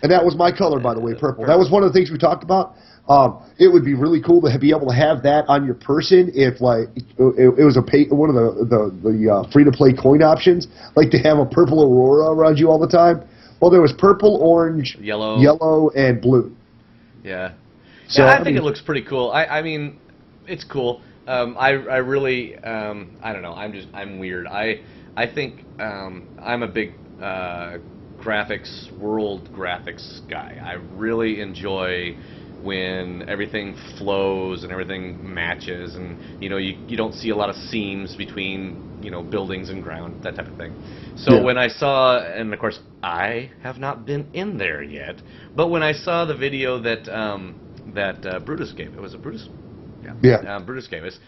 Speaker 1: And that was my color, by the way, purple. That was one of the things we talked about. It would be really cool to be able to have that on your person if, like, it was one of the free-to-play coin options, like to have a purple aurora around you all the time. Well, there was purple, orange, yellow, and blue.
Speaker 2: Yeah. So yeah, I think it looks pretty cool. I mean, it's cool. I really, I don't know. I'm weird. I think I'm a big world graphics guy. I really enjoy when everything flows and everything matches, and you don't see a lot of seams between buildings and ground, that type of thing. So when I saw, and of course I have not been in there yet, but when I saw the video that Brutus gave, it was a Brutus. Brutus gave us.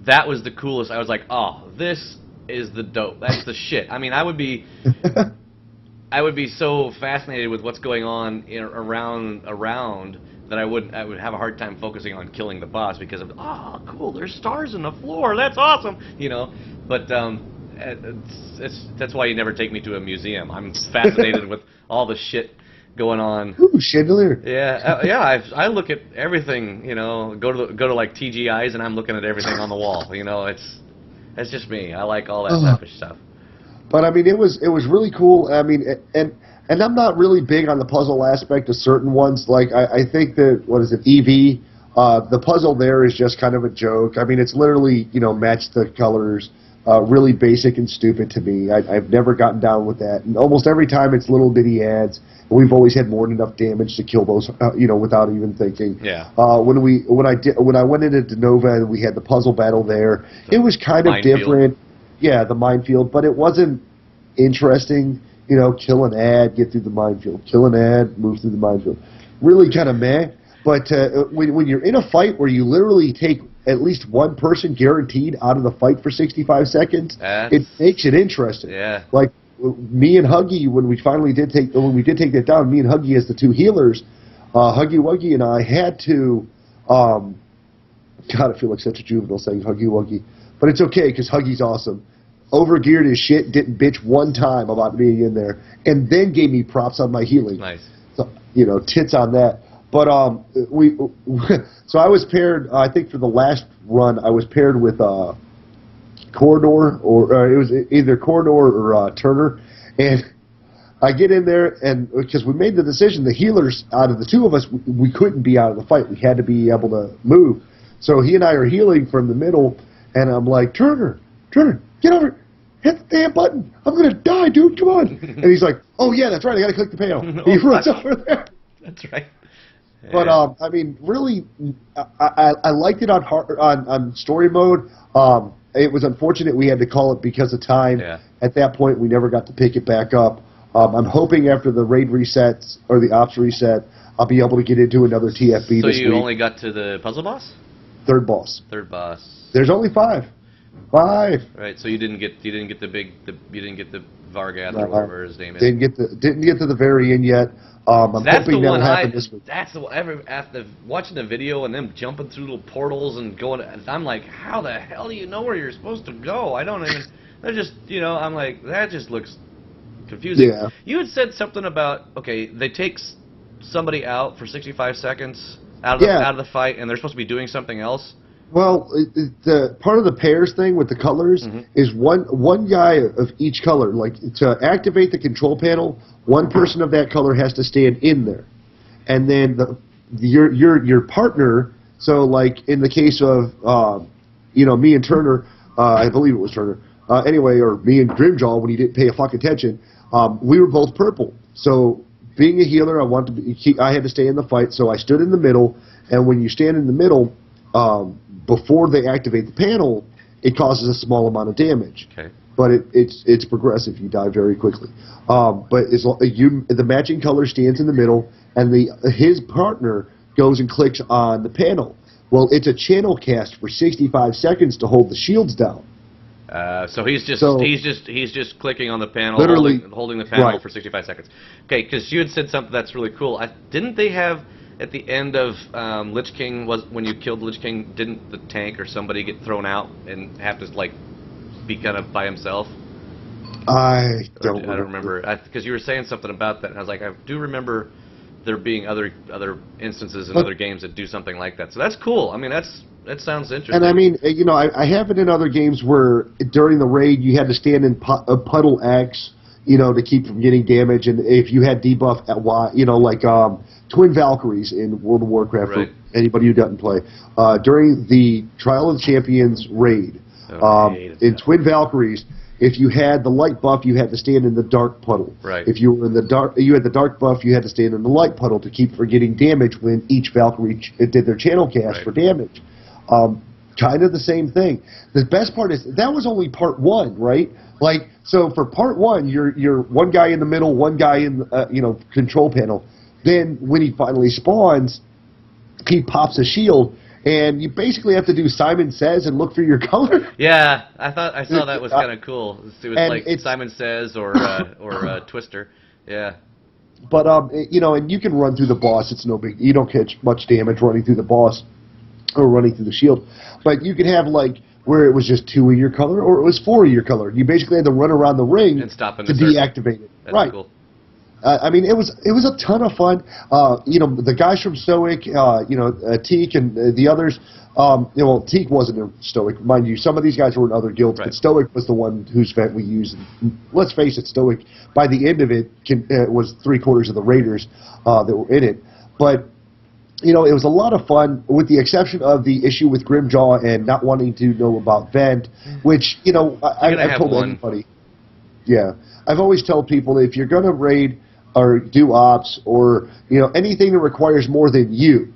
Speaker 2: That was the coolest. I was like, oh, this is the dope. That's the shit. I mean, I would be so fascinated with what's going on around that I would have a hard time focusing on killing the boss because of cool. There's stars in the floor. That's awesome. But that's why you never take me to a museum. I'm fascinated with all the shit going on.
Speaker 1: Ooh, chandelier.
Speaker 2: Yeah. I look at everything. Go to like TGI's and I'm looking at everything on the wall. It's just me. I like all that type of stuff.
Speaker 1: But I mean, it was really cool. I mean, and I'm not really big on the puzzle aspect of certain ones. Like I think that EV. The puzzle there is just kind of a joke. I mean, it's literally match the colors. Really basic and stupid to me. I've never gotten down with that. And almost every time it's little bitty ads. We've always had more than enough damage to kill those, without even thinking. Yeah. When I went into Denova and we had the puzzle battle there, it was kind of different. Yeah, the minefield, but it wasn't interesting. Kill an ad, get through the minefield. Kill an ad, move through the minefield. Really kind of meh. But when you're in a fight where you literally take at least one person guaranteed out of the fight for 65 seconds, it makes it interesting. Yeah. Like me and Huggy, when we did take that down, me and Huggy as the 2 healers, Huggy Wuggy and I had to, God, I feel like such a juvenile saying Huggy Wuggy, but it's okay because Huggy's awesome. Overgeared his shit, didn't bitch one time about being in there, and then gave me props on my healing. Nice. So, tits on that. But so I was paired. I think for the last run, I was paired with Corridor, or it was either Corridor or Turner, and I get in there, and because we made the decision, the healers out of the 2 of us, we couldn't be out of the fight. We had to be able to move. So he and I are healing from the middle, and I'm like, Turner, get over. Hit the damn button. I'm going to die, dude. Come on. And he's like, oh, yeah, that's right. I got to click the panel. He runs over there.
Speaker 2: That's right. Yeah.
Speaker 1: But, I mean, really, I liked it on story mode. It was unfortunate we had to call it because of time. Yeah. At that point, we never got to pick it back up. I'm hoping after the raid resets or the ops reset, I'll be able to get into another TFB this week.
Speaker 2: So you only got to the puzzle boss?
Speaker 1: Third boss.
Speaker 2: There's
Speaker 1: only 5. 5.
Speaker 2: Right. So you didn't get the Vargath or whatever his name is.
Speaker 1: Didn't get to the very end yet. I'm
Speaker 2: That's
Speaker 1: hoping
Speaker 2: the one
Speaker 1: that'll happen this week.
Speaker 2: That's the one. After watching the video and them jumping through little portals and going, I'm like, how the hell do you know where you're supposed to go? I don't even. That just, I'm like, that just looks confusing.
Speaker 1: Yeah.
Speaker 2: You had said something about, okay, they take somebody out for 65 seconds out of the fight, and they're supposed to be doing something else.
Speaker 1: Well, the part of the pairs thing with the colors is one guy of each color. Like, to activate the control panel, one person of that color has to stand in there, and then your partner. So, like in the case of me and Turner, I believe it was Turner. Anyway, or me and Grimjaw, when he didn't pay a fuck attention, we were both purple. So, being a healer, I had to stay in the fight, so I stood in the middle. And when you stand in the middle, before they activate the panel, it causes a small amount of damage.
Speaker 2: Okay.
Speaker 1: But it's progressive. You die very quickly. But the matching color stands in the middle, and his partner goes and clicks on the panel. Well, it's a channel cast for 65 seconds to hold the shields down.
Speaker 2: So he's just clicking on the panel,
Speaker 1: literally
Speaker 2: holding the panel
Speaker 1: right.
Speaker 2: for 65 seconds. Okay, because you had said something that's really cool. Didn't they have at the end of Lich King, when you killed Lich King, didn't the tank or somebody get thrown out and have to like be kind of by himself?
Speaker 1: I don't
Speaker 2: remember. Because you were saying something about that, and I was like, I do remember there being other instances in other games that do something like that. So that's cool. I mean, that sounds interesting.
Speaker 1: And I mean, I have it in other games where during the raid you had to stand in a puddle X, to keep from getting damage, and if you had debuff at Y, like Twin Valkyries in World of Warcraft,
Speaker 2: right.
Speaker 1: for anybody who doesn't play, during the Trial of the Champions raid, in Twin Valkyries, if you had the light buff, you had to stand in the dark puddle.
Speaker 2: Right.
Speaker 1: If you were in the dark, you had the dark buff, you had to stand in the light puddle to keep from getting damage when each Valkyrie did their channel cast
Speaker 2: right.
Speaker 1: for damage. Kind of the same thing. The best part is that was only part one, right? Like, so for part one, you're one guy in the middle, one guy in control panel. Then when he finally spawns, he pops a shield, and you basically have to do Simon Says and look for your color.
Speaker 2: Yeah, I saw that was kind of cool. It was like Simon Says or Twister. Yeah.
Speaker 1: But and you can run through the boss. It's no big. You don't catch much damage running through the boss or running through the shield. But you could have like where it was just 2 of your color, or it was 4 of your color. You basically had to run around the ring
Speaker 2: and stop in
Speaker 1: to
Speaker 2: the
Speaker 1: deactivate it.
Speaker 2: That's
Speaker 1: right.
Speaker 2: Cool.
Speaker 1: I mean, it was a ton of fun. The guys from Stoic, Teak and the others. Teak wasn't in Stoic, mind you. Some of these guys were in other guilds, right. But Stoic was the one whose vent we used. And let's face it, Stoic, by the end of it, was 3/4 of the raiders that were in it. But it was a lot of fun, with the exception of the issue with Grimjaw and not wanting to know about vent, which I told everybody. Yeah, I've always told people that if you're going to raid or do ops or anything that requires more than you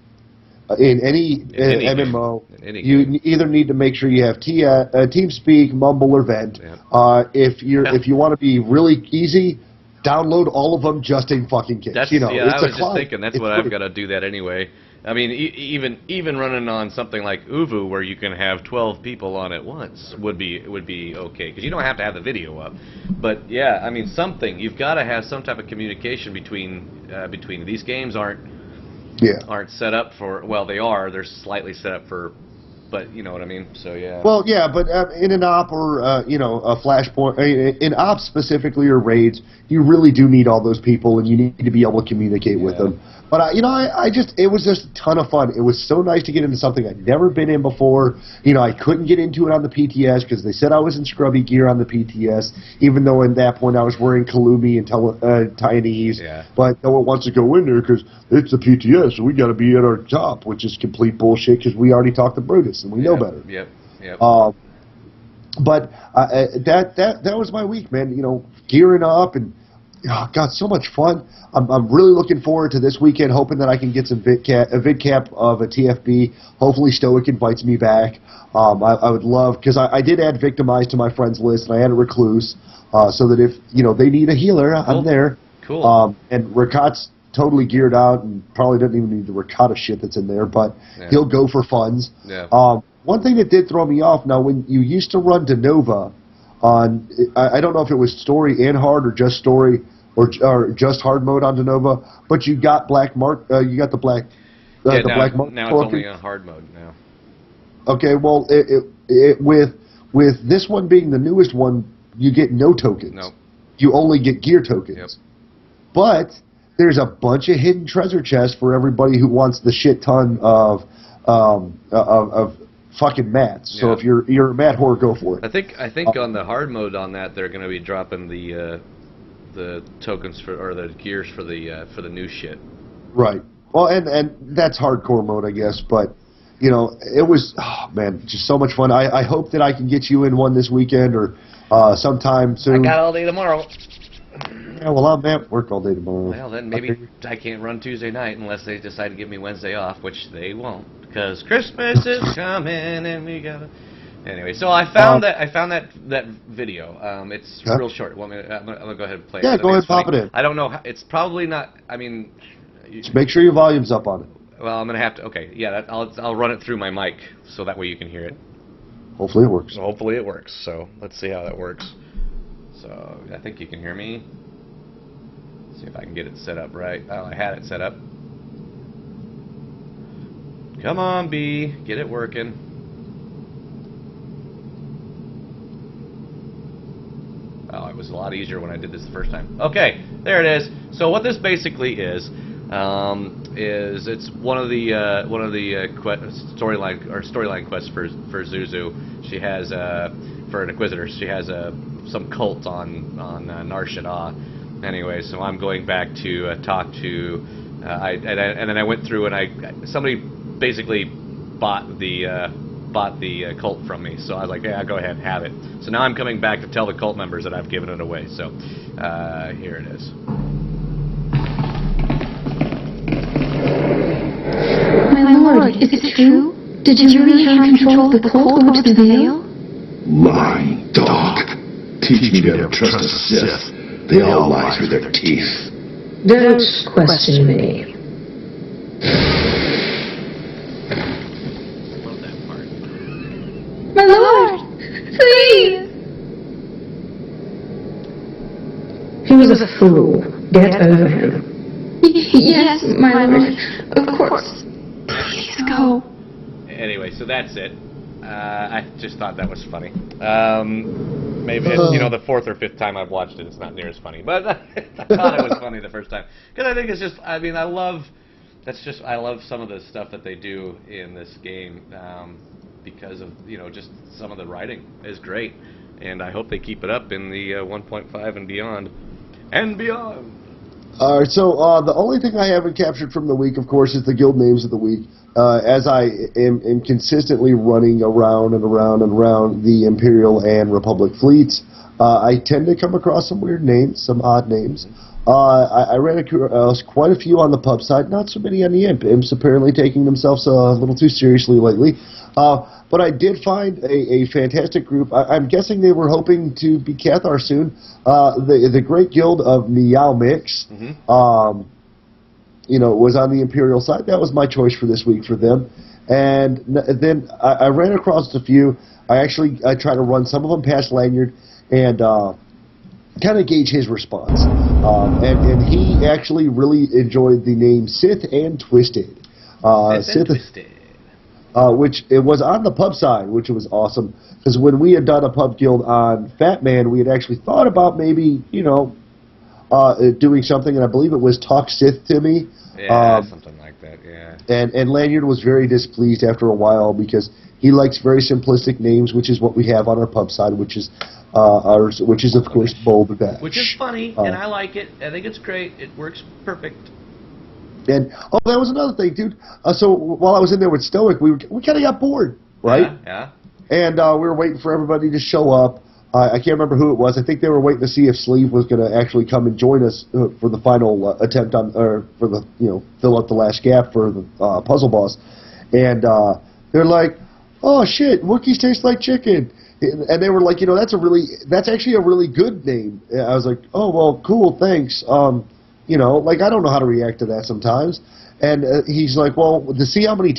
Speaker 1: in any MMO, you either need to make sure you have TeamSpeak, Mumble, or Vent. Yeah. If you want to be really easy, download all of them just in fucking case.
Speaker 2: I was just thinking that's what I've got to do that anyway. I mean, even running on something like Uvu, where you can have 12 people on at once, would be okay, because you don't have to have the video up. But yeah, I mean, you've got to have some type of communication between these games aren't set up for. Well, they are. They're slightly set up for. But you know what I mean, so yeah.
Speaker 1: Well, yeah, but in an op or a flashpoint, in ops specifically or raids, you really do need all those people, and you need to be able to communicate with them. But it was just a ton of fun. It was so nice to get into something I'd never been in before. I couldn't get into it on the PTS because they said I was in scrubby gear on the PTS, even though at that point I was wearing Kalumi and Taiwanese. Yeah. But no one wants to go in there because it's the PTS, so we got to be at our top, which is complete bullshit because we already talked to Brutus and we know better.
Speaker 2: Yep.
Speaker 1: But that was my week, man. Gearing up and. Oh, God, so much fun. I'm really looking forward to this weekend, hoping that I can get some vidcap of a TFB. Hopefully Stoic invites me back. I would love, because I did add Victimize to my friends list, and I had a Recluse, so that if they need a healer, I'm there.
Speaker 2: Cool.
Speaker 1: And Rakat's totally geared out and probably doesn't even need the Rakata shit that's in there, but he'll go for funds.
Speaker 2: Yeah.
Speaker 1: One thing that did throw me off, now when you used to run De Nova, on. I don't know if it was story and hard or just story or just hard mode on Denova, but you got black mark. You got the black.
Speaker 2: Yeah,
Speaker 1: the black mark
Speaker 2: now it's only on hard mode now.
Speaker 1: Okay, well, with this one being the newest one, you get no tokens.
Speaker 2: Nope.
Speaker 1: You only get gear tokens.
Speaker 2: Yep.
Speaker 1: But there's a bunch of hidden treasure chests for everybody who wants the shit ton of fucking mats. So if you're a mat whore, go for it.
Speaker 2: I think on the hard mode on that they're going to be dropping the tokens or the gears for the new shit.
Speaker 1: Right. Well, and that's hardcore mode, I guess. But you know, it was just so much fun. I hope that I can get you in one this weekend or sometime soon.
Speaker 2: I got all day tomorrow.
Speaker 1: Yeah, well, I'm at work all day tomorrow.
Speaker 2: Well, then maybe I can't run Tuesday night unless they decide to give me Wednesday off, which they won't, because Christmas is coming and we gotta. Anyway, so I found that video. It's real short. I'm gonna go ahead and play it.
Speaker 1: Yeah, go ahead and pop it in.
Speaker 2: I don't know. It's probably not. I mean,
Speaker 1: just make sure your volume's up on it.
Speaker 2: Well, I'm gonna have to. Okay, yeah, I'll run it through my mic so that way you can hear it.
Speaker 1: Hopefully it works.
Speaker 2: Hopefully it works. So let's see how that works. So I think you can hear me. See if I can get it set up right. Oh, I had it set up. Come on, B, get it working. Oh, it was a lot easier when I did this the first time. Okay, there it is. So what this basically is it's one of the storyline quests for Zuzu. She has for an Inquisitor. She has some cult on Nar Shaddaa. Anyway, so I'm going back to talk to, and then I went through and somebody basically bought the cult from me. So I was like, yeah, go ahead, have it. So now I'm coming back to tell the cult members that I've given it away. So here it is.
Speaker 3: My lord, is it true? Did you really hand control of the cult over to the Veil?
Speaker 4: Lying dog. Teach me to trust a Sith. They all lie through their teeth.
Speaker 3: Don't question me.
Speaker 2: I love that part.
Speaker 3: My lord! Please! He was a fool. Get over him. Yes, my lord. Of course. Please go.
Speaker 2: Anyway, so that's it. I just thought that was funny. Maybe the fourth or fifth time I've watched it, it's not near as funny. But I thought it was funny the first time because I think it's just. I mean, I love some of the stuff that they do in this game because of just some of the writing is great, and I hope they keep it up in the 1.5 and beyond, and beyond.
Speaker 1: All right, so the only thing I haven't captured from the week, of course, is the guild names of the week. As I am consistently running around and around and around the Imperial and Republic fleets, I tend to come across some weird names, some odd names. I ran across quite a few on the pub side, not so many on the Imp. Imps apparently taking themselves a little too seriously lately. But I did find a fantastic group. I'm guessing they were hoping to be Cathar soon. The Great Guild of Meow Mix. Was on the Imperial side. That was my choice for this week for them. And then I ran across a few. I tried to run some of them past Lanyard and kind of gauge his response. And he actually really enjoyed the name Sith and Twisted. Sith and Twisted. Which it was on the pub side, which was awesome. Because when we had done a pub guild on Fat Man, we had actually thought about maybe, doing something, and I believe it was Talk Sith to me.
Speaker 2: Yeah, something like that, yeah.
Speaker 1: And Lanyard was very displeased after a while because he likes very simplistic names, which is what we have on our pub side, which is of course Bold Bash.
Speaker 2: Which is funny, and I like it. I think it's great. It works perfect.
Speaker 1: And that was another thing, dude. So while I was in there with Stoic, we kind of got bored, right?
Speaker 2: Yeah.
Speaker 1: And we were waiting for everybody to show up. I can't remember who it was. I think they were waiting to see if Sleeve was going to actually come and join us for the final attempt on, or for the fill up the last gap for the puzzle boss. And they're like, "Oh shit, Wookiees taste like chicken." And they were like, that's actually a really good name. And I was like, "Oh well, cool, thanks." I don't know how to react to that sometimes. And he's like, "Well, to see how many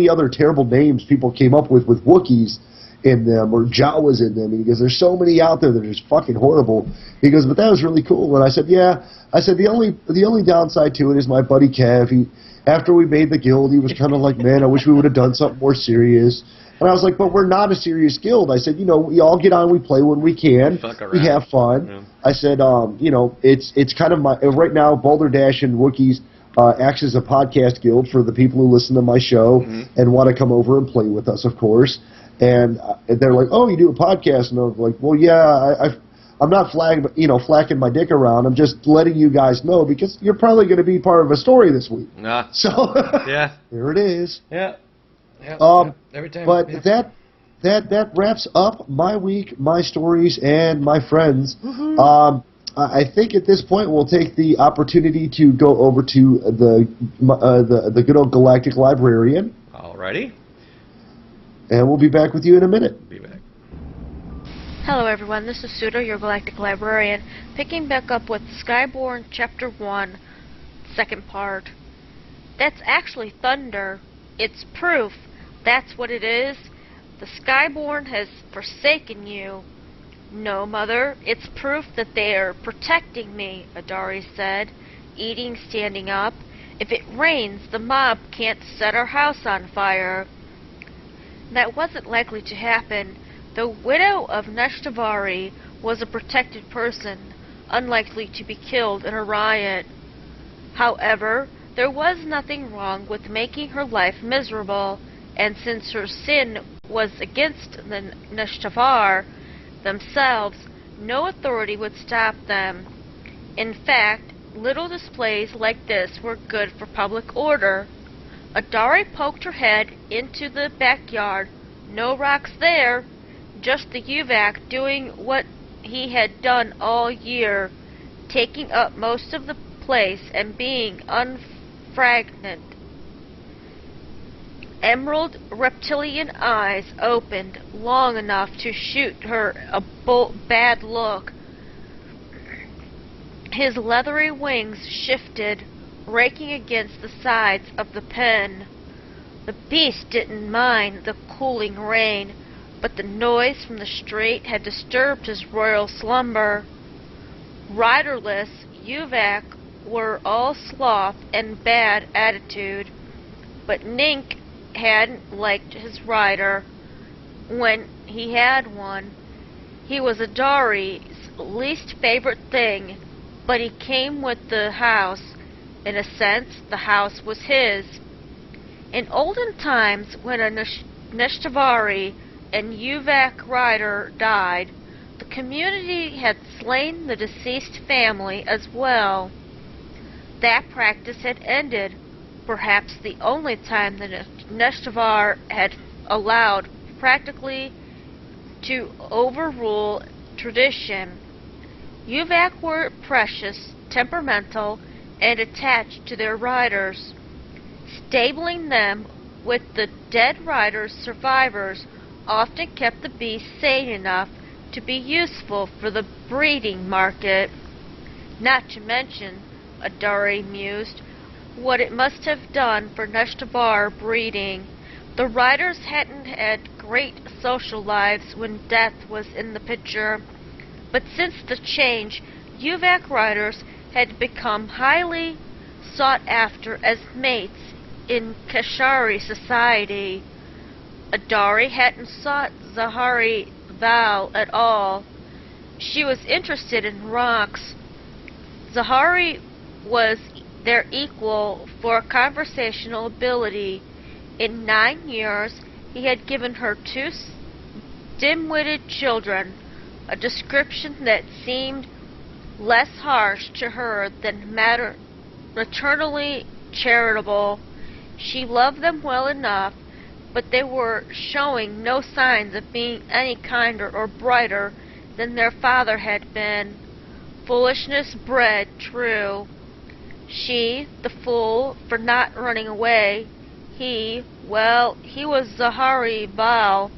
Speaker 1: other terrible names people came up with Wookiees." in them or Jawas in them. And he goes, there's so many out there that are just fucking horrible. He goes, but that was really cool. And I said, yeah. I said, the only downside to it is my buddy Kev. After we made the guild, he was kind of like, man, I wish we would have done something more serious. And I was like, but we're not a serious guild. I said, you know, we all get on, we play when we can, we have fun. Yeah. I said, you know, it's kind of right now, Balderdash and Wookiees acts as a podcast guild for the people who listen to my show and want to come over and play with us, of course. And they're like, oh, you do a podcast? And I was like, well, yeah, I'm not flacking my dick around. I'm just letting you guys know because you're probably going to be part of a story this week. So
Speaker 2: yeah,
Speaker 1: there it is.
Speaker 2: Yeah. Yeah, every time.
Speaker 1: But that wraps up my week, my stories, and my friends. I think at this point we'll take the opportunity to go over to the good old Galactic Librarian.
Speaker 2: Alrighty.
Speaker 1: And we'll be back with you in a minute.
Speaker 2: Be back.
Speaker 5: Hello everyone, this is Suda, your Galactic Librarian, picking back up with Skyborn Chapter 1, second part. That's actually thunder. It's proof. That's what it is. The Skyborn has forsaken you. No, Mother, it's proof that they are protecting me, Adari said, eating standing up. If it rains, the mob can't set our house on fire. That wasn't likely to happen. The widow of Neshtavari was a protected person, unlikely to be killed in a riot. However, there was nothing wrong with making her life miserable, and since her sin was against the Neshtavar themselves, no authority would stop them. In fact, little displays like this were good for public order. Adari poked her head into the backyard. No rocks there, just the UVAC doing what he had done all year, taking up most of the place and being unfragrant. Emerald reptilian eyes opened long enough to shoot her a bad look. His leathery wings shifted, raking against the sides of the pen. The beast didn't mind the cooling rain, but the noise from the street had disturbed his royal slumber. Riderless UVAC were all sloth and bad attitude, but Nink hadn't liked his rider when he had one. He was Adari's least favorite thing, but he came with the house. In a sense, the house was his. In olden times, when a Neshtavari and UVAC rider died, the community had slain the deceased family as well. That practice had ended, perhaps the only time the Neshtavar had allowed practically to overrule tradition. UVAC were precious, temperamental, and attached to their riders. Stabling them with the dead riders' survivors often kept the beast sane enough to be useful for the breeding market. Not to mention, Adari mused, what it must have done for Neshtavar breeding. The riders hadn't had great social lives when death was in the picture, but since the change, UVAC riders had become highly sought after as mates in Kashari society. Adari hadn't sought Zahari Val at all. She was interested in rocks. Zahari was their equal for conversational ability. In 9 years, he had given her 2 dim-witted children, a description that seemed less harsh to her than maternally charitable. She loved them well enough, but they were showing no signs of being any kinder or brighter than their father had been. Foolishness bred true. She, the fool, for not running away. He was Zahari Val,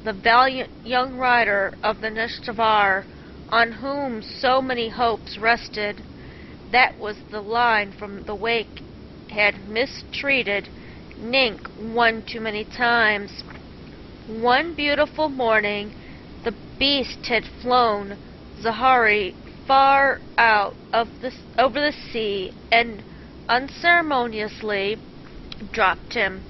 Speaker 5: the valiant young rider of the Neshtavar, on whom so many hopes rested. That was the line from the wake had mistreated Nink one too many times. One beautiful morning, the beast had flown Zahari far out over the sea and unceremoniously dropped him.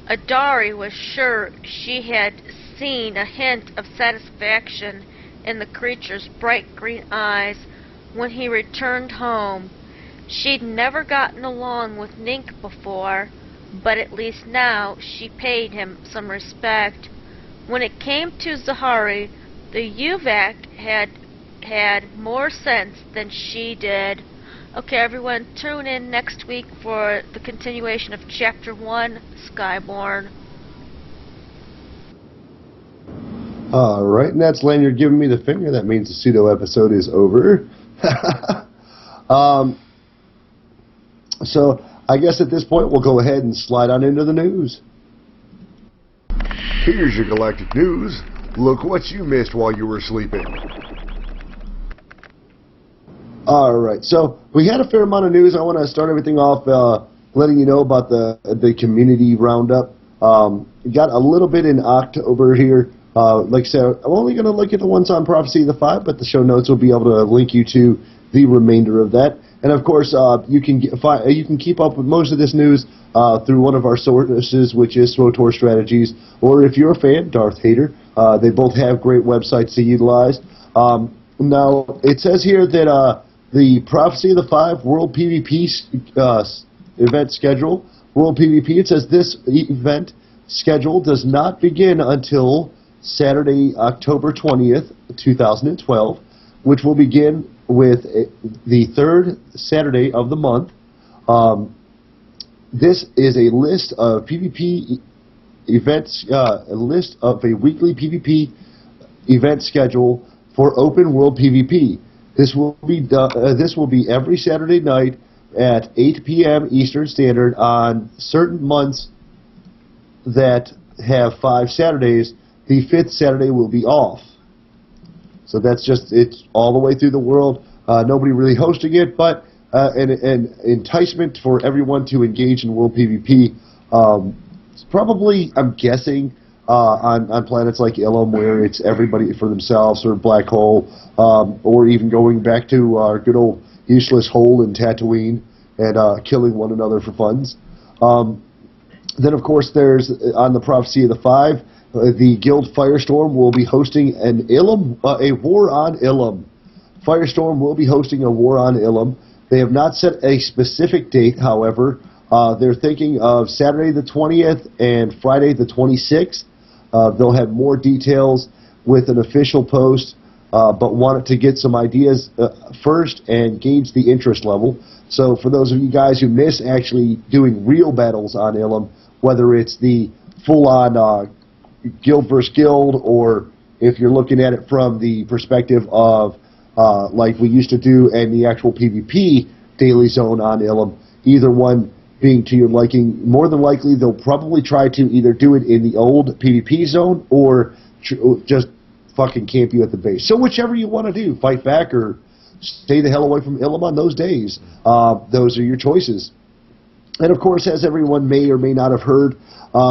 Speaker 5: Adari was sure she had seen a hint of satisfaction in the creature's bright green eyes when he returned home. She'd never gotten along with Nink before, but at least now she paid him some respect. When it came to Zahari, the Uvak had more sense than she did. Okay, everyone, tune in next week for the continuation of Chapter 1, Skyborn.
Speaker 1: Alright, and that's Lanyard giving me the finger. That means the pseudo episode is over. So, I guess at this point we'll go ahead and slide on into the news.
Speaker 6: Here's your galactic news. Look what you missed while you were sleeping.
Speaker 1: Alright, so we had a fair amount of news. I want to start everything off letting you know about the community roundup. We got a little bit in October here. Like I said, I'm only going to look at the ones on Prophecy of the Five, but the show notes will be able to link you to the remainder of that. And of course, you can keep up with most of this news through one of our sources, which is SWTOR Strategies, or if you're a fan, Darth Hater. They both have great websites to utilize. Now, it says here that the Prophecy of the Five World PvP event schedule, World PvP, it says this event schedule does not begin until Saturday, October 20th, 2012, which will begin with the third Saturday of the month. This is a list of PvP events, a list of a weekly PvP event schedule for open world PvP. This will be every Saturday night at 8 p.m. Eastern Standard on certain months that have 5 Saturdays. The 5th Saturday will be off. So that's just, it's all the way through the world. Nobody really hosting it, but an enticement for everyone to engage in world PvP. It's probably, I'm guessing, on planets like Ilum, where it's everybody for themselves, or Black Hole, or even going back to our good old useless hole in Tatooine and killing one another for funds. Then, of course, there's, on the Prophecy of the Five, the Guild Firestorm will be hosting an a war on Ilum. Firestorm will be hosting a war on Ilum. They have not set a specific date, however. They're thinking of Saturday the 20th and Friday the 26th. They'll have more details with an official post, but wanted to get some ideas first and gauge the interest level. So for those of you guys who miss actually doing real battles on Ilum, whether it's the full-on guild versus guild, or if you're looking at it from the perspective of like we used to do in the actual PvP daily zone on Ilum, either one being to your liking, more than likely they'll probably try to either do it in the old PvP zone or just fucking camp you at the base. So whichever you want to do, fight back or stay the hell away from Ilum on those days. Those are your choices. And of course, as everyone may or may not have heard,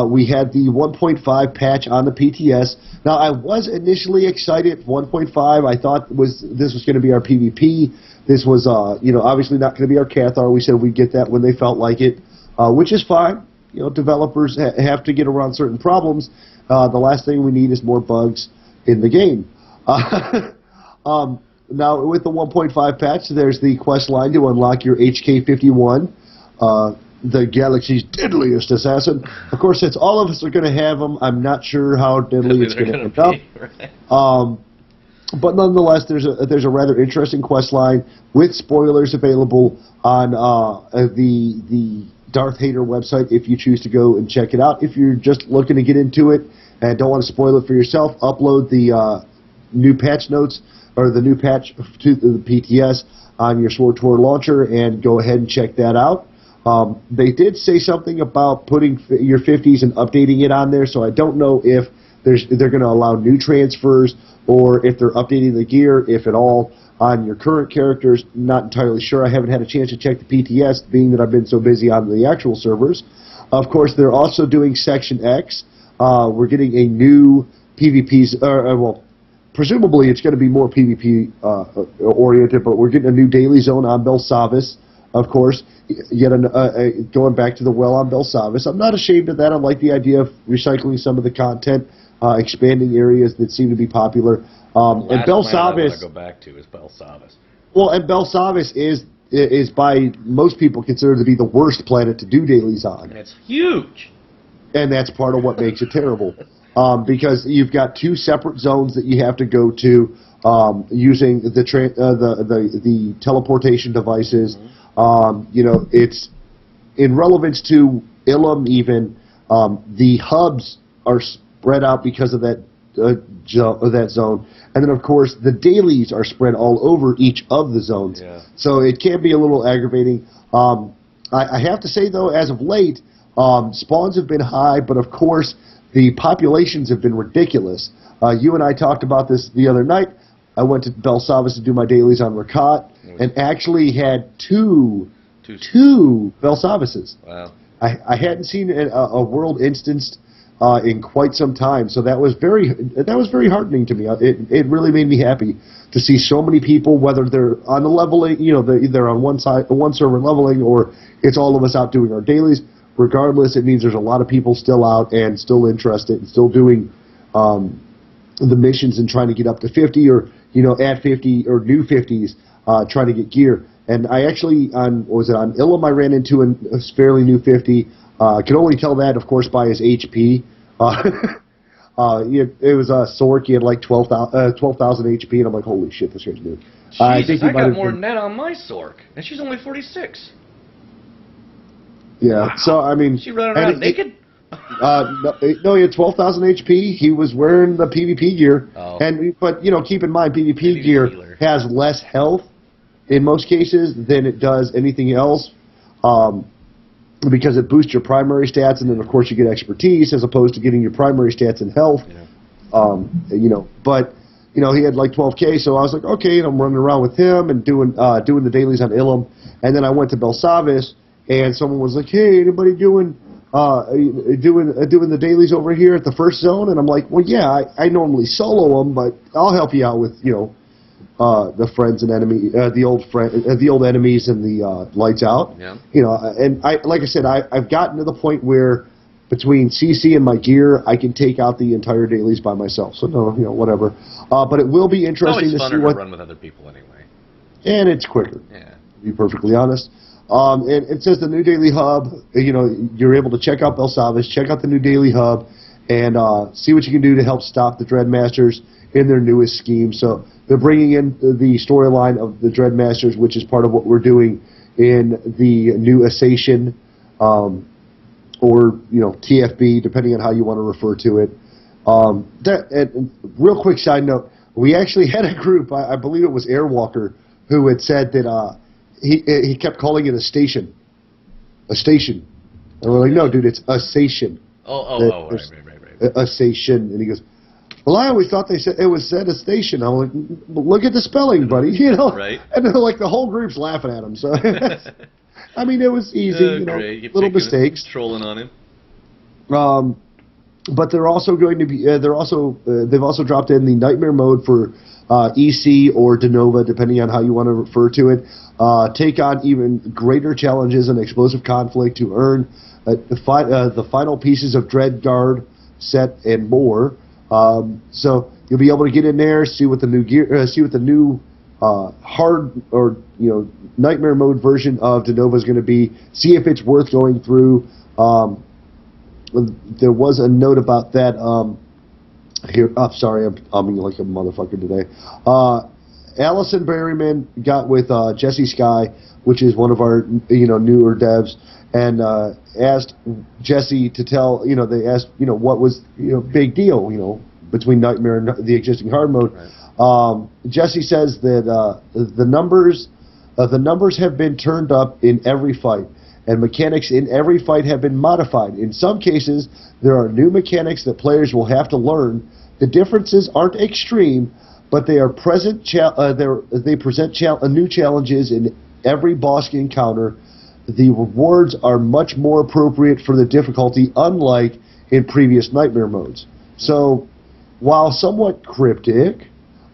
Speaker 1: we had the 1.5 patch on the PTS. Now, I was initially excited. 1.5, I thought this was going to be our PvP. This was, obviously not going to be our Cathar. We said we'd get that when they felt like it, which is fine. Developers have to get around certain problems. The last thing we need is more bugs in the game. Now, with the 1.5 patch, there's the quest line to unlock your HK-51. The galaxy's deadliest assassin. Of course, since all of us are going to have them, I'm not sure how deadly it's going to end up. Right. But nonetheless, there's a rather interesting quest line with spoilers available on the Darth Hater website if you choose to go and check it out. If you're just looking to get into it and don't want to spoil it for yourself, upload the new patch notes or the new patch to the PTS on your SWTOR launcher and go ahead and check that out. They did say something about putting your 50s and updating it on there, so I don't know if they're going to allow new transfers or if they're updating the gear, if at all, on your current characters. Not entirely sure. I haven't had a chance to check the PTS, being that I've been so busy on the actual servers. Of course, they're also doing Section X. We're getting a new PvP, well, presumably it's going to be more PvP oriented, but we're getting a new daily zone on Belsavis, of course. Yet going back to the well on Belsavis. I'm not ashamed of that. I like the idea of recycling some of the content, expanding areas that seem to be popular. And Belsavis,
Speaker 2: I want to go back to is Belsavis.
Speaker 1: Well, and Belsavis is by most people considered to be the worst planet to do dailies on.
Speaker 2: It's huge.
Speaker 1: And that's part of what makes it terrible. Because you've got two separate zones that you have to go to using the teleportation devices. You know, it's in relevance to Ilum even. The hubs are spread out because of that zone, and then of course the dailies are spread all over each of the zones.
Speaker 2: Yeah.
Speaker 1: So it can be a little aggravating. I have to say though, as of late, spawns have been high, but of course the populations have been ridiculous. You and I talked about this the other night. I went to Belsavis to do my dailies on Rakat, and actually had two Belsavises.
Speaker 2: Wow.
Speaker 1: I hadn't seen a world instanced in quite some time, so that was very heartening to me. It really made me happy to see so many people, whether they're on the leveling, you know, they're on one server leveling, or it's all of us out doing our dailies. Regardless, it means there's a lot of people still out and still interested and still doing the missions and trying to get up to 50 or, you know, add 50 or new 50s, trying to get gear. And I actually, on Ilum, I ran into a fairly new 50. Could only tell that, of course, by his HP. It was a Sork. He had like 12,000 HP, and I'm like, holy shit, this guy's new.
Speaker 2: Jesus, I got more than that on my Sork, and she's only 46.
Speaker 1: Yeah,
Speaker 2: wow.
Speaker 1: So I mean,
Speaker 2: she running around naked?
Speaker 1: No, he had 12,000 HP. He was wearing the PvP gear, but you know, keep in mind, PvP gear
Speaker 2: healer.
Speaker 1: has less health in most cases than it does anything else, because it boosts your primary stats, and then of course you get expertise as opposed to getting your primary stats in health. Yeah. You know, but you know, he had like 12K, so I was like, okay, and I'm running around with him and doing the dailies on Ilum, and then I went to Belsavis. And someone was like, "Hey, anybody doing the dailies over here at the first zone?" And I'm like, "Well, yeah, I normally solo them, but I'll help you out with, you know, the friends and enemy, the old enemies and the lights out." Yeah. You know, and like I said, I've gotten to the point where between CC and my gear, I can take out the entire dailies by myself. So no, you know, whatever. But it will be interesting to see what.
Speaker 2: To run with other people anyway.
Speaker 1: And it's quicker.
Speaker 2: Yeah.
Speaker 1: To be perfectly honest. And it says the new daily hub, you know, you're able to check out Belsavis, check out the new daily hub, and see what you can do to help stop the Dreadmasters in their newest scheme. So they're bringing in the storyline of the Dreadmasters, which is part of what we're doing in the new Assassin, or, you know, TFB, depending on how you want to refer to it. And real quick side note, we actually had a group, I believe it was Airwalker, who had said that he kept calling it a station. A station. And we're like, no, dude, it's Assassin.
Speaker 2: Right.
Speaker 1: Assassin. And he goes, well, I always thought it was said a station. I'm like, well, look at the spelling, buddy. You know?
Speaker 2: Right.
Speaker 1: And then, like, the whole group's laughing at him. So, I mean, it was easy. You know, little mistakes.
Speaker 2: Trolling on him.
Speaker 1: But they're also going to be. They've also dropped in the nightmare mode for EC or Denova, depending on how you want to refer to it. Take on even greater challenges and explosive conflict to earn the final pieces of Dreadguard set and more. So you'll be able to get in there, see what the new gear, see what the new hard or, you know, nightmare mode version of Denova is going to be. See if it's worth going through. There was a note about that. Here, sorry, I'm like a motherfucker today. Allison Berryman got with Jesse Sky, which is one of our, you know, newer devs, and asked Jesse to tell, you know, they asked, you know, what was, you know, big deal, you know, between Nightmare and the existing hard mode. Right. Jesse says that the numbers have been turned up in every fight, and mechanics in every fight have been modified. In some cases, there are new mechanics that players will have to learn. The differences aren't extreme, but they are present. They present new challenges in every boss encounter. The rewards are much more appropriate for the difficulty, unlike in previous Nightmare modes. So, while somewhat cryptic,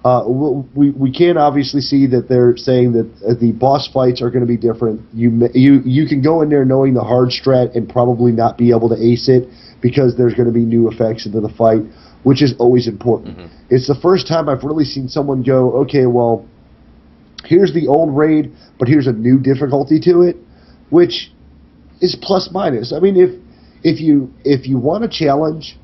Speaker 1: we can obviously see that they're saying that the boss fights are going to be different. You can go in there knowing the hard strat and probably not be able to ace it because there's going to be new effects into the fight, which is always important. Mm-hmm. It's the first time I've really seen someone go, okay, well, here's the old raid, but here's a new difficulty to it, which is plus minus. I mean, if you want a challenge,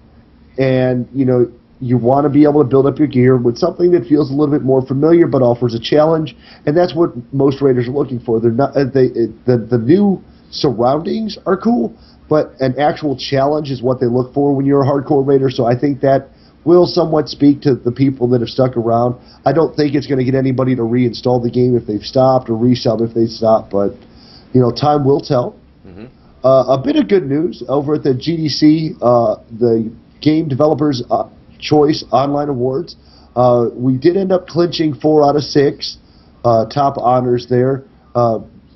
Speaker 1: and you want to be able to build up your gear with something that feels a little bit more familiar but offers a challenge, and that's what most raiders are looking for. They're not the new surroundings are cool, but an actual challenge is what they look for when you're a hardcore raider. So I think that will somewhat speak to the people that have stuck around. I don't think it's going to get anybody to reinstall the game if they've stopped or resell if they stopped, but time will tell. Mm-hmm. A bit of good news over at the GDC, the Game Developers Choice Online Awards. We did end up clinching 4 out of 6 top honors there.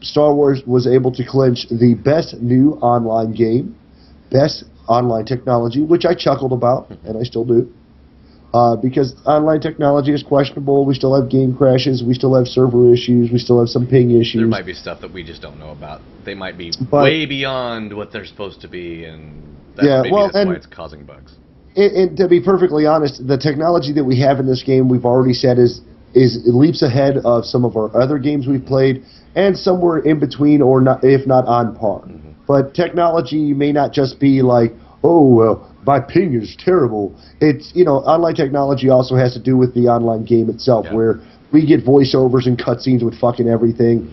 Speaker 1: Star Wars was able to clinch the best new online game, best online technology, which I chuckled about, and I still do. Because online technology is questionable. We still have game crashes. We still have server issues. We still have some ping issues.
Speaker 2: There might be stuff that we just don't know about. They might be way beyond what they're supposed to be, and that's why it's causing bugs.
Speaker 1: And to be perfectly honest, the technology that we have in this game, we've already said is leaps ahead of some of our other games we've played, and somewhere in between, or not, if not on par. Mm-hmm. But technology may not just be like, my ping is terrible. It's online technology also has to do with the online game itself, where we get voiceovers and cutscenes with fucking everything.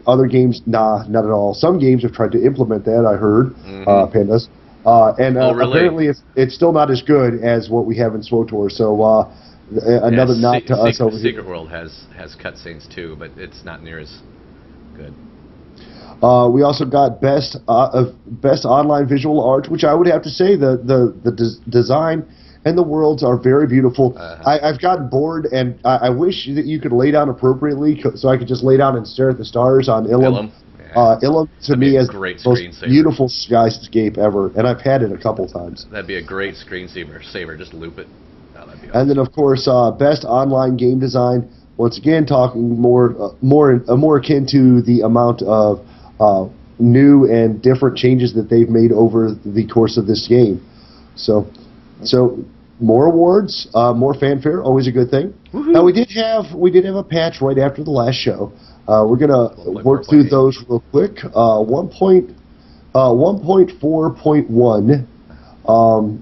Speaker 1: Other games, not at all. Some games have tried to implement that. I heard, Pandas. Really? Apparently it's still not as good as what we have in SWTOR. So another nod to us over here.
Speaker 2: Secret World has cutscenes too, but it's not near as good.
Speaker 1: We also got best online visual art, which I would have to say the design and the worlds are very beautiful. I've gotten bored, and I wish that you could lay down appropriately so I could just lay down and stare at the stars on Ilum. Ilum to me is the most beautiful skyscape ever, and I've had it a couple times.
Speaker 2: That'd be a great screensaver. Just loop it. Oh, that'd be awesome.
Speaker 1: And then of course, best online game design. Once again, talking more akin to the amount of new and different changes that they've made over the course of this game. So more awards, more fanfare, always a good thing. Woohoo. Now we did have a patch right after the last show. We're gonna work through those real quick. 1.4.1.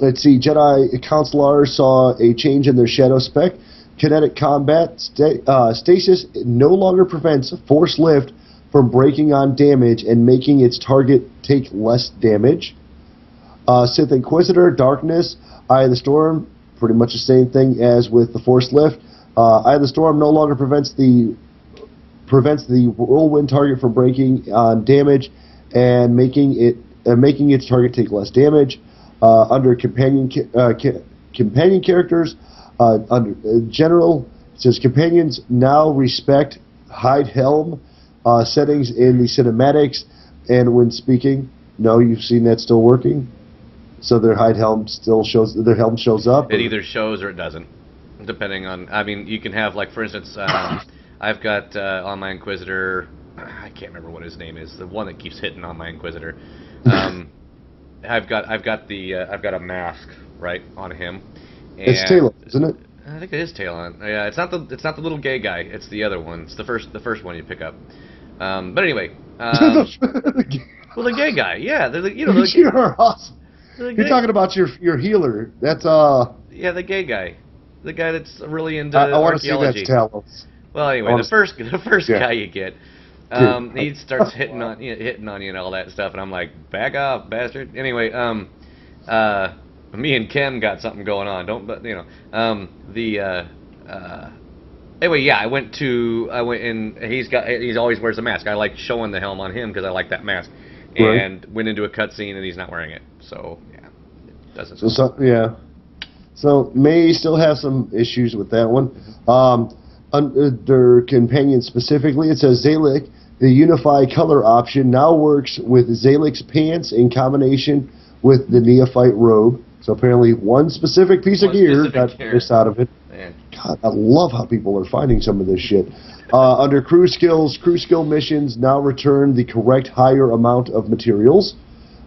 Speaker 1: Let's see. Jedi Counselors saw a change in their shadow spec. Kinetic combat stasis no longer prevents force lift from breaking on damage and making its target take less damage. Sith Inquisitor Darkness, Eye of the Storm, pretty much the same thing as with the force lift. Eye of the Storm no longer prevents the whirlwind target from breaking on damage and making its target take less damage. Under companion characters, under general, it says companions now respect hide helm settings in the cinematics, and when speaking, no, you've seen that still working. So their hide helm still shows, their helm shows up.
Speaker 2: It either shows or it doesn't, depending on. I mean, you can have, like, for instance, I've got on my Inquisitor. I can't remember what his name is. The one that keeps hitting on my Inquisitor. I've got a mask right on him. And
Speaker 1: it's Talon, isn't it?
Speaker 2: I think it is Talon. Yeah, it's not the little gay guy. It's the other one. It's the first one you pick up. But anyway, well, the gay guy. Yeah,
Speaker 1: you're awesome. You're talking about your healer. That's
Speaker 2: yeah, the gay guy, the guy that's really into
Speaker 1: I want to see
Speaker 2: archaeology.
Speaker 1: that's Talon.
Speaker 2: Well, anyway, the first guy you get, he starts hitting on you and all that stuff, and I'm like, back off, bastard. Anyway, me and Kim got something going on. Anyway, yeah, I went in. He always wears a mask. I like showing the helm on him because I like that mask.
Speaker 1: Right.
Speaker 2: And went into a cutscene and he's not wearing it. So yeah, it doesn't.
Speaker 1: So may still have some issues with that one. Under companion specifically, it says Zalek, the Unify color option now works with Zalek's pants in combination with the neophyte robe. So apparently one specific piece of gear got missed out of it.
Speaker 2: Man.
Speaker 1: God, I love how people are finding some of this shit. Under crew skill missions now return the correct higher amount of materials.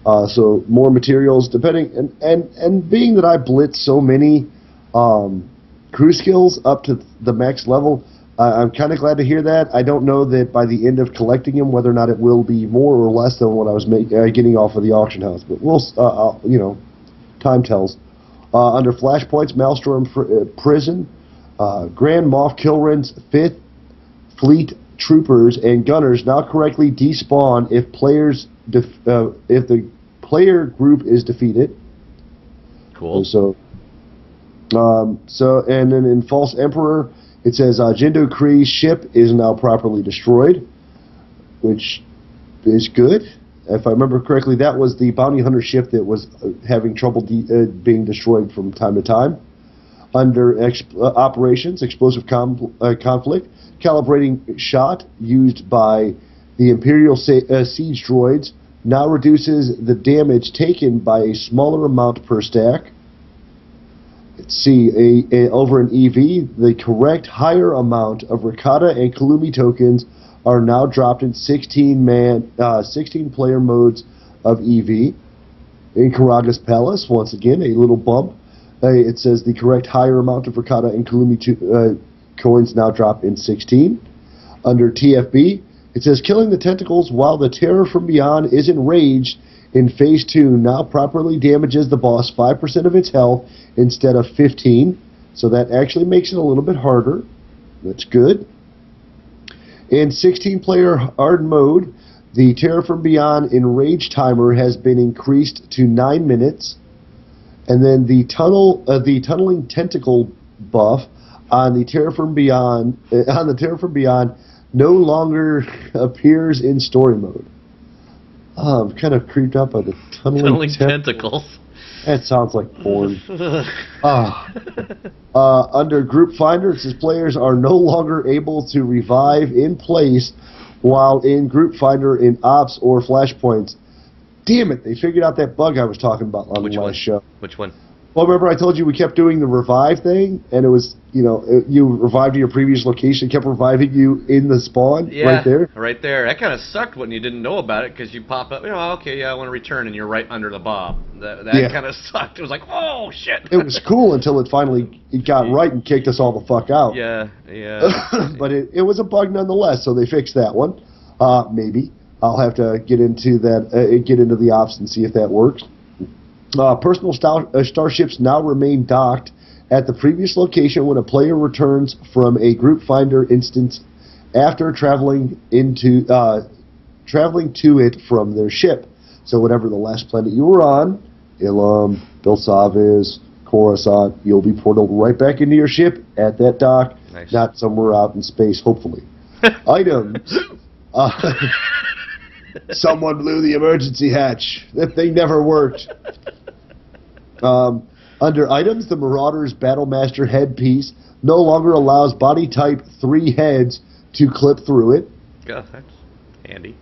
Speaker 1: So more materials, depending, and being that I blitz so many crew skills up to the max level, I'm kind of glad to hear that. I don't know that by the end of collecting them, whether or not it will be more or less than what I was getting off of the auction house. But we'll, time tells. Under flashpoints, Maelstrom Prison, Grand Moff Kilrin's 5th Fleet troopers and gunners now correctly despawn if if the player group is defeated.
Speaker 2: Cool.
Speaker 1: So and then in False Emperor, it says Jindo Kree's ship is now properly destroyed, which is good. If I remember correctly, that was the bounty hunter ship that was having trouble being destroyed from time to time. Under operations, explosive conflict, calibrating shot used by the Imperial siege droids now reduces the damage taken by a smaller amount per stack. Let's see, over an EV, the correct higher amount of Rakata and Kalumi tokens are now dropped in 16 player modes of EV. In Karaga's Palace, once again, a little bump. It says the correct higher amount of Rakata and Kalumi coins now drop in 16. Under TFB, it says killing the tentacles while the terror from beyond is enraged in Phase 2 now properly damages the boss 5% of its health instead of 15. So that actually makes it a little bit harder. That's good. In 16-player hard mode, the Terror from Beyond Enrage timer has been increased to 9 minutes, and then the tunneling tentacle buff on the Terror from Beyond no longer appears in story mode. I'm kind of creeped out by the tunneling
Speaker 2: tentacles.
Speaker 1: That sounds like porn. Under Group Finder, it says players are no longer able to revive in place while in Group Finder in Ops or Flashpoints. Damn it, they figured out that bug I was talking about on the last show.
Speaker 2: Which one?
Speaker 1: Well, remember I told you we kept doing the revive thing, and it was, you revived to your previous location, kept reviving you in the spawn, right there?
Speaker 2: Right there. That kind of sucked when you didn't know about it, because you pop up, okay, yeah, I want to return, and you're right under the bob. That kind of sucked. It was like, oh, shit.
Speaker 1: It was cool until it finally got right and kicked us all the fuck out.
Speaker 2: Yeah.
Speaker 1: But it was a bug nonetheless, so they fixed that one. Maybe. I'll have to get into the ops and see if that works. Personal starships now remain docked at the previous location when a player returns from a Group Finder instance after traveling to it from their ship. So whatever the last planet you were on, Ilum, Belsavis, Coruscant, you'll be portaled right back into your ship at that dock,
Speaker 2: nice. Not
Speaker 1: somewhere out in space, hopefully. Items. Someone blew the emergency hatch. That thing never worked. Under items, the Marauder's Battlemaster headpiece no longer allows body type 3 heads to clip through it.
Speaker 2: Yeah, that's handy.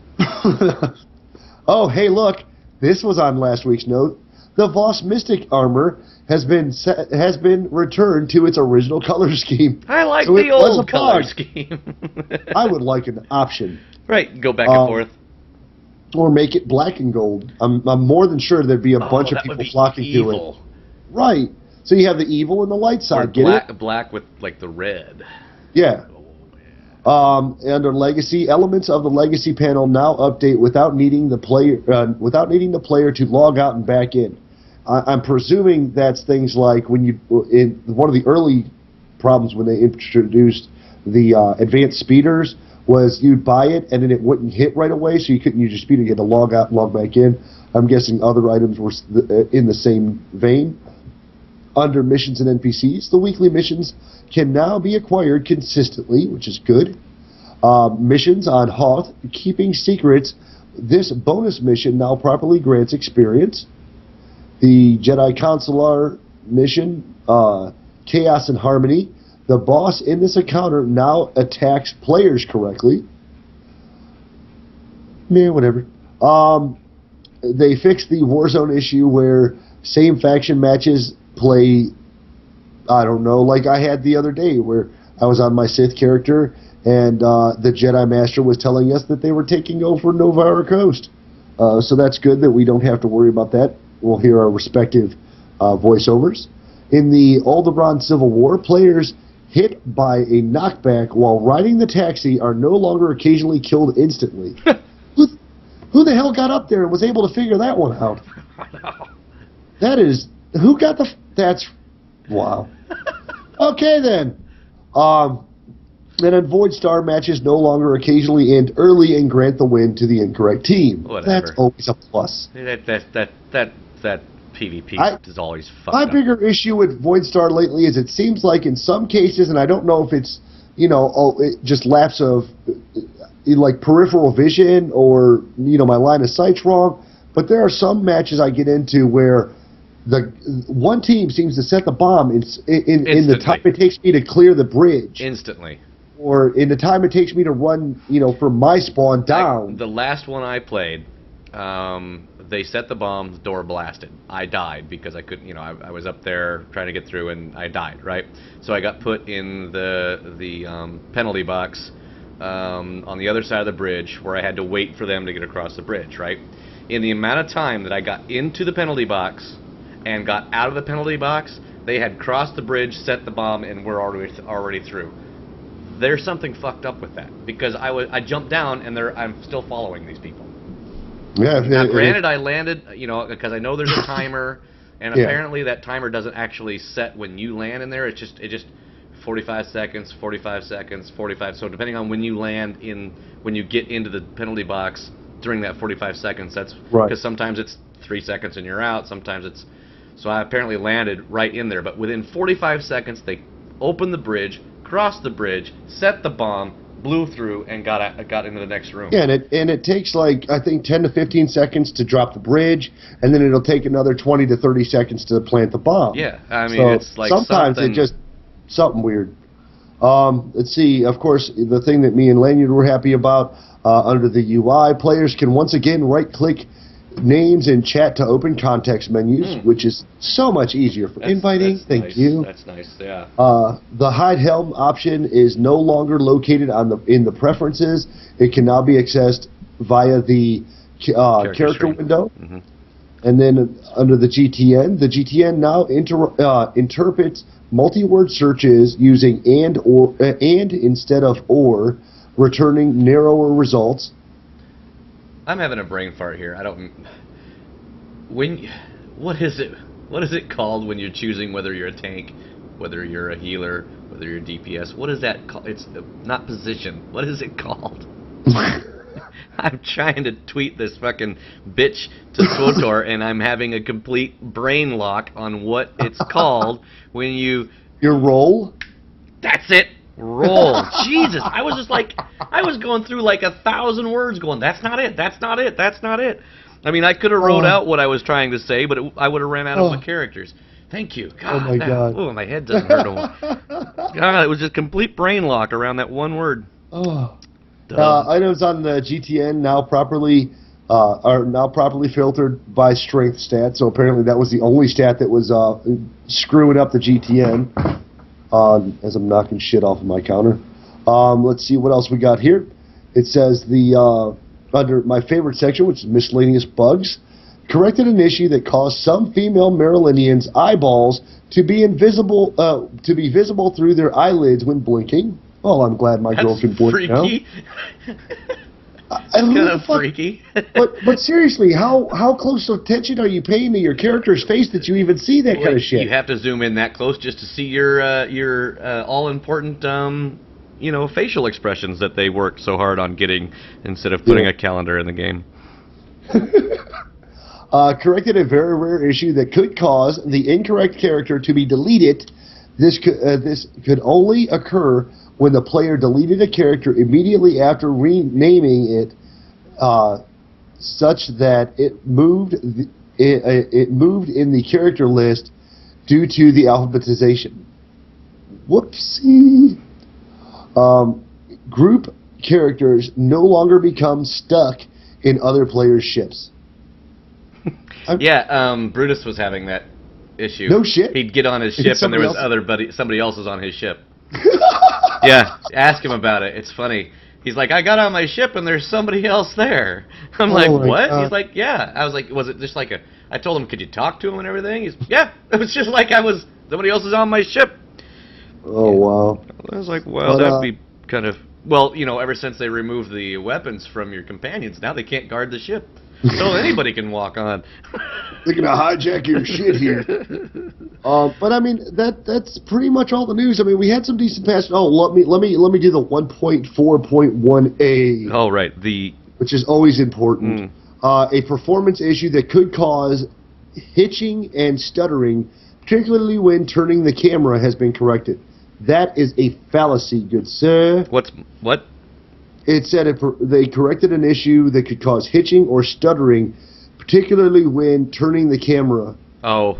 Speaker 1: Oh, hey, look. This was on last week's note. The Voss Mystic armor has been returned to its original color scheme.
Speaker 2: I like the old color scheme.
Speaker 1: I would like an option.
Speaker 2: Right, go back and forth.
Speaker 1: Or make it black and gold. I'm more than sure there'd be a bunch of people flocking to it. Right. So you have the evil and the light side.
Speaker 2: Or black with like the red.
Speaker 1: Yeah. Under Legacy, elements of the Legacy panel now update without needing the player to log out and back in. I'm presuming that's things like when one of the early problems when they introduced the advanced speeders was you'd buy it and then it wouldn't hit right away, so you couldn't use your speeder. You had to log out and log back in. I'm guessing other items were in the same vein. Under missions and NPCs, the weekly missions can now be acquired consistently, which is good. Missions on Hoth, keeping secrets. This bonus mission now properly grants experience. The Jedi Consular mission, Chaos and Harmony. The boss in this encounter now attacks players correctly. Man, whatever. they fixed the Warzone issue where same faction matches play, I don't know, like I had the other day where I was on my Sith character and the Jedi Master was telling us that they were taking over Novara Coast. So that's good that we don't have to worry about that. We'll hear our respective voiceovers. In the Alderaan Civil War, players hit by a knockback while riding the taxi are no longer occasionally killed instantly. Who the hell got up there and was able to figure that one out? That is... Who got the... That's... Wow. Okay, then. And in Void Star, matches no longer occasionally end early and grant the win to the incorrect team.
Speaker 2: Whatever.
Speaker 1: That's always a plus.
Speaker 2: That PvP is always fucked
Speaker 1: My
Speaker 2: up.
Speaker 1: bigger issue with Void Star lately is it seems like in some cases, and I don't know if it's, just lapse of like peripheral vision or, my line of sight's wrong, but there are some matches I get into where the one team seems to set the bomb in the time it takes me to clear the bridge.
Speaker 2: Instantly.
Speaker 1: Or in the time it takes me to run, from my spawn down.
Speaker 2: The last one I played, they set the bomb, the door blasted. I died because I couldn't, I was up there trying to get through and I died, right? So I got put in the penalty box on the other side of the bridge where I had to wait for them to get across the bridge, right? In the amount of time that I got into the penalty box and got out of the penalty box, they had crossed the bridge, set the bomb, and were already through. There's something fucked up with that because I jumped down and I'm still following these people.
Speaker 1: Yeah.
Speaker 2: Now, granted, I landed, because I know there's a timer, and apparently that timer doesn't actually set when you land in there. It just 45 seconds, 45 seconds, 45. So depending on when you land when you get into the penalty box during that 45 seconds, that's
Speaker 1: right.
Speaker 2: Because sometimes it's 3 seconds and you're out. Sometimes it's. So I apparently landed right in there, but within 45 seconds they opened the bridge, crossed the bridge, set the bomb, blew through, and got into the next room.
Speaker 1: Yeah, and it takes like I think 10 to 15 seconds to drop the bridge, and then it'll take another 20 to 30 seconds to plant the bomb.
Speaker 2: Yeah, I mean,
Speaker 1: so
Speaker 2: it's like
Speaker 1: sometimes
Speaker 2: something...
Speaker 1: it just something weird. Let's see. Of course, the thing that me and Lanyard were happy about under the UI, players can once again right-click names in chat to open context menus, which is so much easier for inviting. Thank you.
Speaker 2: That's nice. Yeah.
Speaker 1: The hide helm option is no longer located in the preferences. It can now be accessed via the character window. Mm-hmm. And then under the GTN now interprets multi-word searches using and instead of or, returning narrower results.
Speaker 2: I'm having a brain fart here. What is it called when you're choosing whether you're a tank, whether you're a healer, whether you're DPS? What is that called? It's not position. What is it called? I'm trying to tweet this fucking bitch to Twitter, and I'm having a complete brain lock on what it's called when you...
Speaker 1: Your role?
Speaker 2: That's it. Roll. Jesus, I was just like, I was going through like 1,000 words going, that's not it, that's not it, that's not it. I mean, I could have wrote out what I was trying to say, but I would have ran out of my characters. Thank you. God,
Speaker 1: oh, my God.
Speaker 2: Oh, my head doesn't hurt anymore. God, it was just complete brain lock around that one word.
Speaker 1: Oh. Items on the GTN are now properly filtered by strength stat, so apparently that was the only stat that was screwing up the GTN. As I'm knocking shit off of my counter. Let's see what else we got here. It says under my favorite section, which is miscellaneous bugs, corrected an issue that caused some female Marylandians' eyeballs to be visible through their eyelids when blinking. Well, I'm glad my girl can blink now.
Speaker 2: That's kind of freaky.
Speaker 1: but seriously, how close of attention are you paying to your character's face that you even see that kind of shit?
Speaker 2: You have to zoom in that close just to see your all-important facial expressions that they worked so hard on getting instead of putting a calendar in the game.
Speaker 1: Corrected a very rare issue that could cause the incorrect character to be deleted. This could only occur when the player deleted a character immediately after renaming it, such that it moved in the character list due to the alphabetization. Whoopsie. Group characters no longer become stuck in other players' ships.
Speaker 2: Yeah, Brutus was having that issue.
Speaker 1: No shit.
Speaker 2: He'd get on his ship and there was somebody else was on his ship. Yeah, ask him about it. It's funny. He's like, I got on my ship and there's somebody else there. I'm like, what? He's like, yeah. I was like, was it just like I told him, could you talk to him and everything? He's, yeah. It was just like somebody else is on my ship.
Speaker 1: Oh, wow.
Speaker 2: I was like, well, that'd be kind of, well, ever since they removed the weapons from your companions, now they can't guard the ship. So anybody can walk on.
Speaker 1: They're gonna hijack your shit here. But I mean, that's pretty much all the news. I mean, we had some decent patches. Oh, let me do the 1.4.1a.
Speaker 2: Oh, right,
Speaker 1: which is always important. A performance issue that could cause hitching and stuttering, particularly when turning the camera has been corrected. That is a fallacy, good sir.
Speaker 2: What?
Speaker 1: It said they corrected an issue that could cause hitching or stuttering, particularly when turning the camera.
Speaker 2: Oh.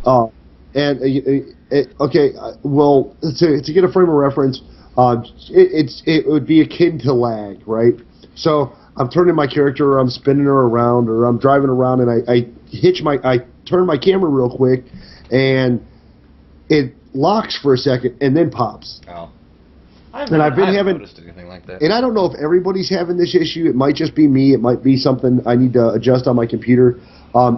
Speaker 1: Okay. Well, to get a frame of reference, it would be akin to lag, right? So I'm turning my character, or I'm spinning her around, or I'm driving around, and I turn my camera real quick, and it locks for a second and then pops.
Speaker 2: Oh.
Speaker 1: I've noticed
Speaker 2: anything like that.
Speaker 1: And I don't know if everybody's having this issue. It might just be me. It might be something I need to adjust on my computer.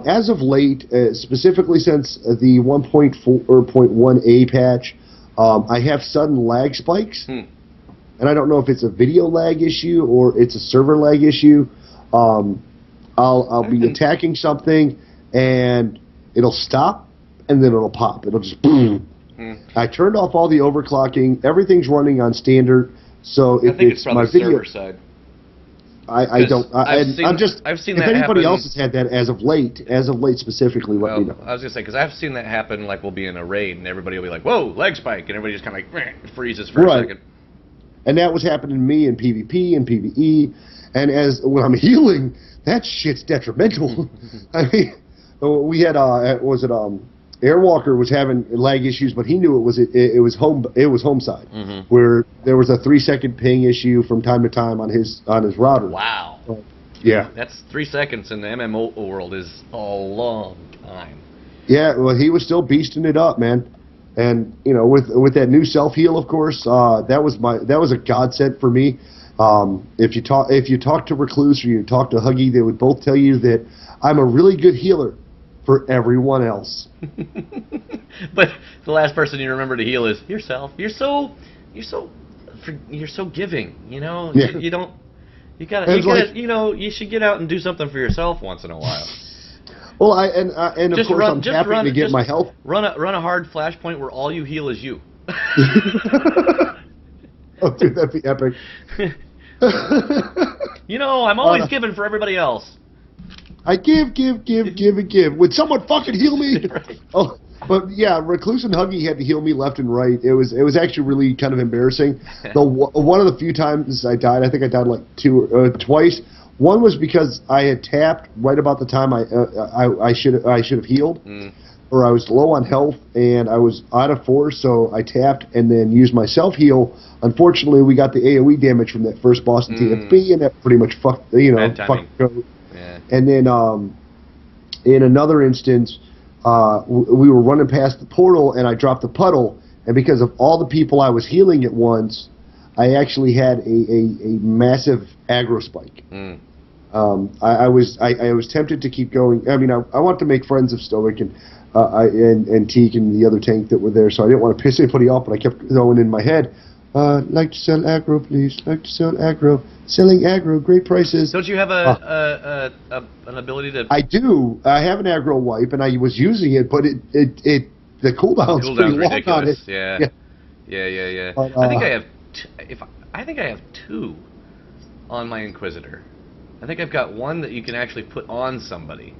Speaker 1: As of late, specifically since the 1.4.1a patch, I have sudden lag spikes. And I don't know if it's a video lag issue or it's a server lag issue. I'll be attacking something and it'll stop and then it'll pop. It'll just boom. I turned off all the overclocking. Everything's running on standard. So if it's
Speaker 2: probably
Speaker 1: my video
Speaker 2: server side.
Speaker 1: I've seen
Speaker 2: that
Speaker 1: if anybody
Speaker 2: happen.
Speaker 1: else has had that as of late specifically, let me know.
Speaker 2: I was gonna say, because I've seen that happen. Like, we'll be in a raid and everybody will be like, "Whoa, leg spike," and everybody just kind of like freezes for a second.
Speaker 1: And that was happening to me in PvP and PvE. And when I'm healing, that shit's detrimental. I mean, we had Airwalker was having lag issues, but he knew it was home side, where there was a 3-second ping issue from time to time on his router.
Speaker 2: Wow.
Speaker 1: Yeah.
Speaker 2: That's 3 seconds in the MMO world is a long time.
Speaker 1: Yeah, well, he was still beasting it up, man. And with that new self heal, of course, that was a godsend for me. If you talk to Recluse or you talk to Huggy, they would both tell you that I'm a really good healer for everyone else.
Speaker 2: But the last person you remember to heal is yourself. You're so giving, Yeah. You should get out and do something for yourself once in a while.
Speaker 1: Well, and of course I'm happy to get my health.
Speaker 2: Run a hard flashpoint where all you heal is you.
Speaker 1: Oh, dude, that'd be epic.
Speaker 2: I'm always giving for everybody else.
Speaker 1: I give. Would someone fucking heal me? Right. Oh, but yeah, Recluse and Huggy had to heal me left and right. It was actually really kind of embarrassing. One of the few times I died, I think I died like twice. One was because I had tapped right about the time I should have healed, or I was low on health and I was out of force, so I tapped and then used my self heal. Unfortunately, we got the AOE damage from that first boss in TFB, and that pretty much fucked the code. Yeah. And then in another instance, we were running past the portal, and I dropped the puddle, and because of all the people I was healing at once, I actually had a massive aggro spike. I was tempted to keep going. I mean, I want to make friends of Stoic and Teak and the other tank that were there, so I didn't want to piss anybody off, but I kept going in my head. Like to sell aggro, please. Like to sell aggro. Selling aggro, great prices.
Speaker 2: Don't you have an ability to?
Speaker 1: I do. I have an aggro wipe, and I was using it, but the cooldown's pretty long on it.
Speaker 2: Yeah. But, I think I have. I think I have 2 on my Inquisitor. I think I've got one that you can actually put on somebody,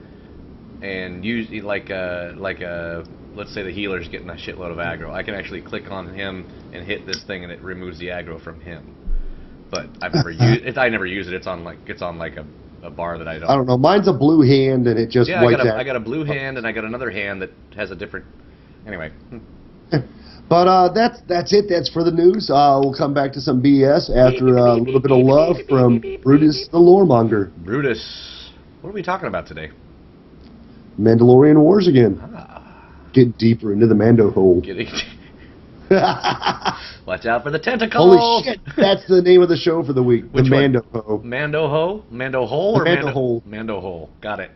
Speaker 2: and use like let's say the healer's getting a shitload of aggro. I can actually click on him and hit this thing, and it removes the aggro from him. But I've never used it. I never use it. It's on like a bar that I don't.
Speaker 1: I don't know. Mine's a blue hand, and it just wipes out.
Speaker 2: I got a blue hand, and I got another hand that has a different. Anyway.
Speaker 1: But that's it. That's for the news. We'll come back to some BS after a little bit of love from Brutus the Loremonger.
Speaker 2: Brutus, what are we talking about today?
Speaker 1: Mandalorian Wars again. Get deeper into the Manda-hole.
Speaker 2: Getting. Watch out for the tentacles.
Speaker 1: Holy shit! That's the name of the show for the week.
Speaker 2: Which
Speaker 1: the
Speaker 2: one?
Speaker 1: Manda-hole.
Speaker 2: Manda-hole? Manda-hole or
Speaker 1: Manda-hole.
Speaker 2: Manda-hole. Got it.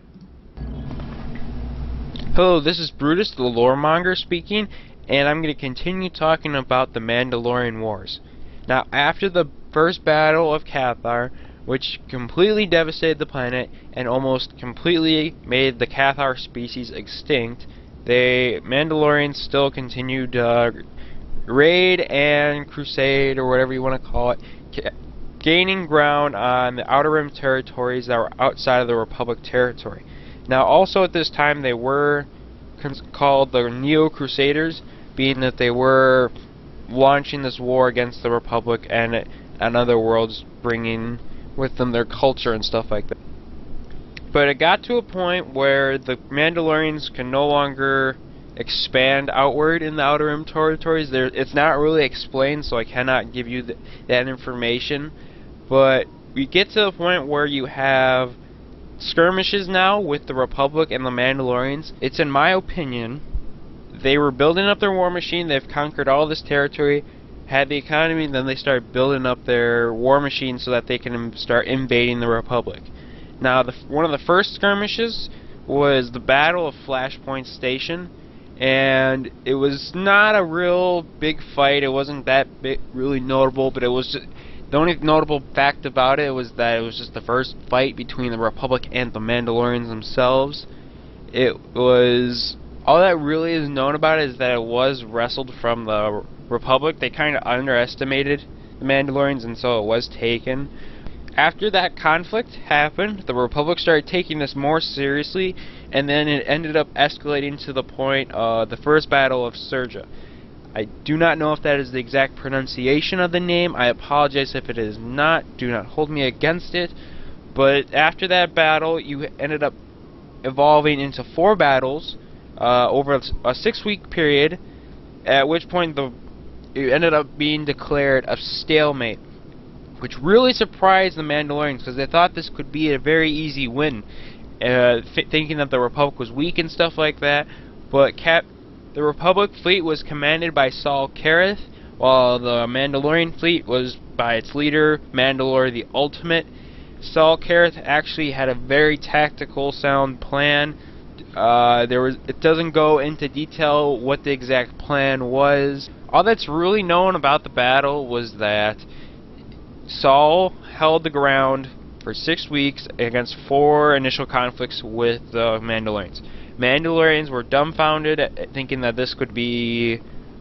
Speaker 7: Hello, this is Brutus, the Loremonger speaking, and I'm going to continue talking about the Mandalorian Wars. Now, after the first battle of Cathar, which completely devastated the planet and almost completely made the Cathar species extinct, the Mandalorians still continued raid and crusade, or whatever you want to call it, gaining ground on the Outer Rim territories that were outside of the Republic territory. Now, also at this time, they were called the Neo-Crusaders, being that they were launching this war against the Republic and other worlds, bringing with them their culture and stuff like that. But it got to a point where the Mandalorians can no longer expand outward in the Outer Rim territories. It's not really explained, so I cannot give you that information. But we get to the point where you have skirmishes now with the Republic and the Mandalorians. It's, in my opinion, they were building up their war machine. They've conquered all this territory, had the economy, and then they started building up their war machine so that they can start invading the Republic. Now, one of the first skirmishes was the Battle of Flashpoint Station, and it was not a real big fight. It wasn't that really notable, but it was just, the only notable fact about it was that it was just the first fight between the Republic and the Mandalorians themselves. It was, all that really is known about it is that it was wrestled from the Republic. They kind of underestimated the Mandalorians, and so it was taken. After that conflict happened, the Republic started taking this more seriously, and then it ended up escalating to the point of the first battle of Surja. I do not know if that is the exact pronunciation of the name. I apologize if it is not. Do not hold me against it. But after that battle, you ended up evolving into 4 battles over a 6-week period, at which point it ended up being declared a stalemate, which really surprised the Mandalorians because they thought this could be a very easy win, thinking that the Republic was weak and stuff like that. But the Republic fleet was commanded by Saul Kareth, while the Mandalorian fleet was by its leader, Mandalore the Ultimate. Saul Kareth actually had a very tactical, sound plan. It doesn't go into detail what the exact plan was. All that's really known about the battle was that Saul held the ground for 6 weeks against 4 initial conflicts with the Mandalorians. Mandalorians were dumbfounded, thinking that this could be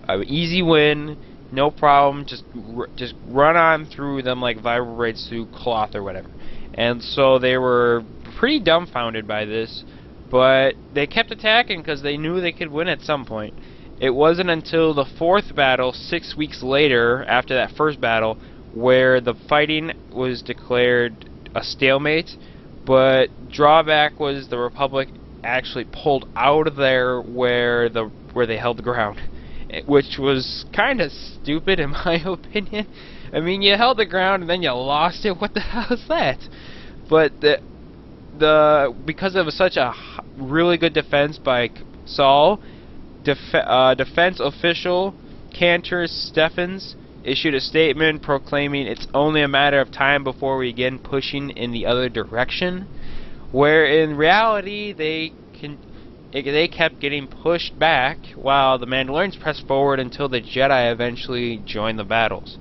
Speaker 7: an easy win, no problem, just run on through them like viral raids through cloth or whatever. And so they were pretty dumbfounded by this, but they kept attacking because they knew they could win at some point. It wasn't until the 4th battle, 6 weeks later, after that first battle, where the fighting was declared a stalemate, but drawback was the Republic actually pulled out of there where they held the ground, which was kind of stupid in my opinion. I mean, you held the ground and then you lost it. What the hell is that? But because it was such a really good defense by Saul, defense official Cantor Stephens issued a statement proclaiming it's only a matter of time before we begin pushing in the other direction, where in reality they kept getting pushed back while the Mandalorians pressed forward until the Jedi eventually joined the battles.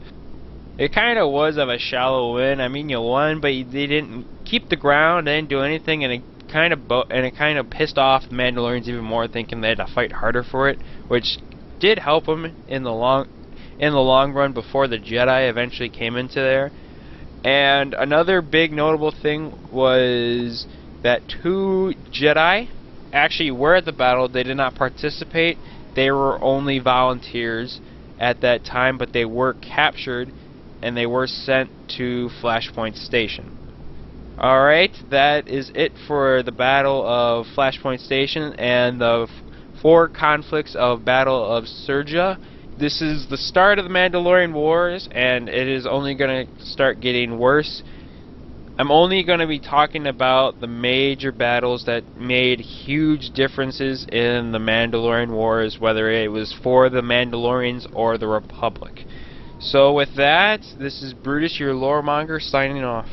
Speaker 7: It kind of was of a shallow win. I mean, you won, but they didn't keep the ground, they didn't do anything, and it kind of pissed off the Mandalorians even more, thinking they had to fight harder for it, which did help them in the long run before the Jedi eventually came into there. And another big notable thing was that 2 Jedi actually were at the battle. They did not participate. They were only volunteers at that time, but they were captured and they were sent to Flashpoint Station. Alright, that is it for the Battle of Flashpoint Station and the 4 conflicts of Battle of Surja. This is the start of the Mandalorian Wars, and it is only going to start getting worse. I'm only going to be talking about the major battles that made huge differences in the Mandalorian Wars, whether it was for the Mandalorians or the Republic. So with that, this is Brutus, your loremonger, signing off.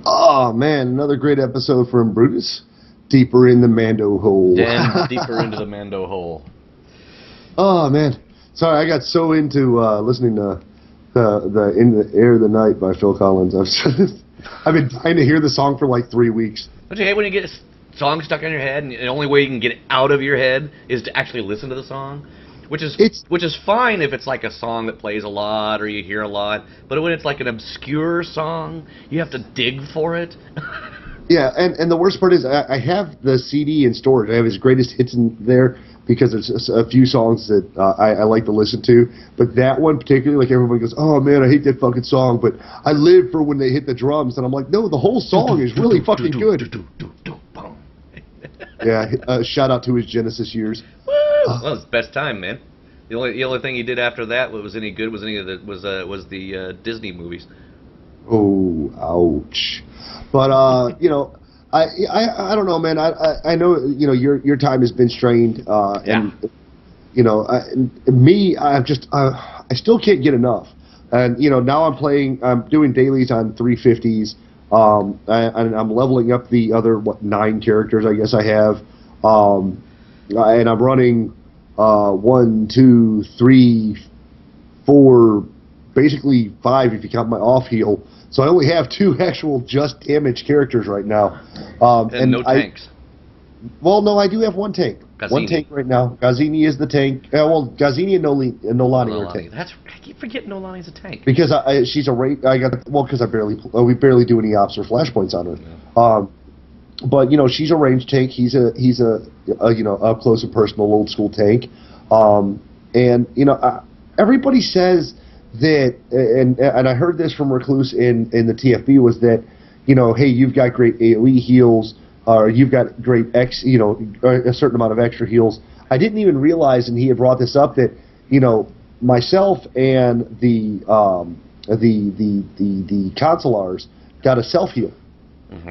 Speaker 1: Oh man, another great episode from Brutus. Deeper in the Manda-hole.
Speaker 2: Then deeper into the Manda-hole.
Speaker 1: Oh man, sorry, I got so into listening to the "In the Air of the Night" by Phil Collins. I've been trying to hear the song for like 3 weeks.
Speaker 2: Don't you hate when you get a song stuck in your head, and the only way you can get it out of your head is to actually listen to the song? Which is fine if it's like a song that plays a lot or you hear a lot, but when it's like an obscure song, you have to dig for it.
Speaker 1: Yeah, and the worst part is I have the CD in storage. I have his greatest hits in there because there's a few songs that I like to listen to. But that one particularly, like everybody goes, oh man, I hate that fucking song, but I live for when they hit the drums. And I'm like, no, the whole song is really fucking good. Yeah, shout out to his Genesis years.
Speaker 2: Well, it was the best time, man. The only thing he did after that was any good was the Disney movies.
Speaker 1: Oh, ouch! But you know, I don't know, man. I know your time has been strained, and you know, I still can't get enough. And now I'm doing dailies on 350s, and I'm leveling up the other 9 characters I guess I have, and I'm running 1, 2, 3, 4, basically 5 if you count my off heal. So I only have 2 actual just damage characters right now.
Speaker 2: And no tanks.
Speaker 1: Well, no, I do have 1 tank.
Speaker 2: Gazini.
Speaker 1: 1 tank right now. Gazini is the tank. Well, Gazini and Nolani are tank.
Speaker 2: I keep forgetting Nolani's a tank.
Speaker 1: Because she's a rate. Because we barely do any ops or flashpoints on her.
Speaker 2: Yeah.
Speaker 1: But she's a range tank. He's a up close and personal old school tank. And everybody says that, and I heard this from Recluse in the TFB, was that hey, you've got great AOE heals, or you've got great a certain amount of extra heals. I didn't even realize, and he had brought this up, that myself and the consulars got a self heal,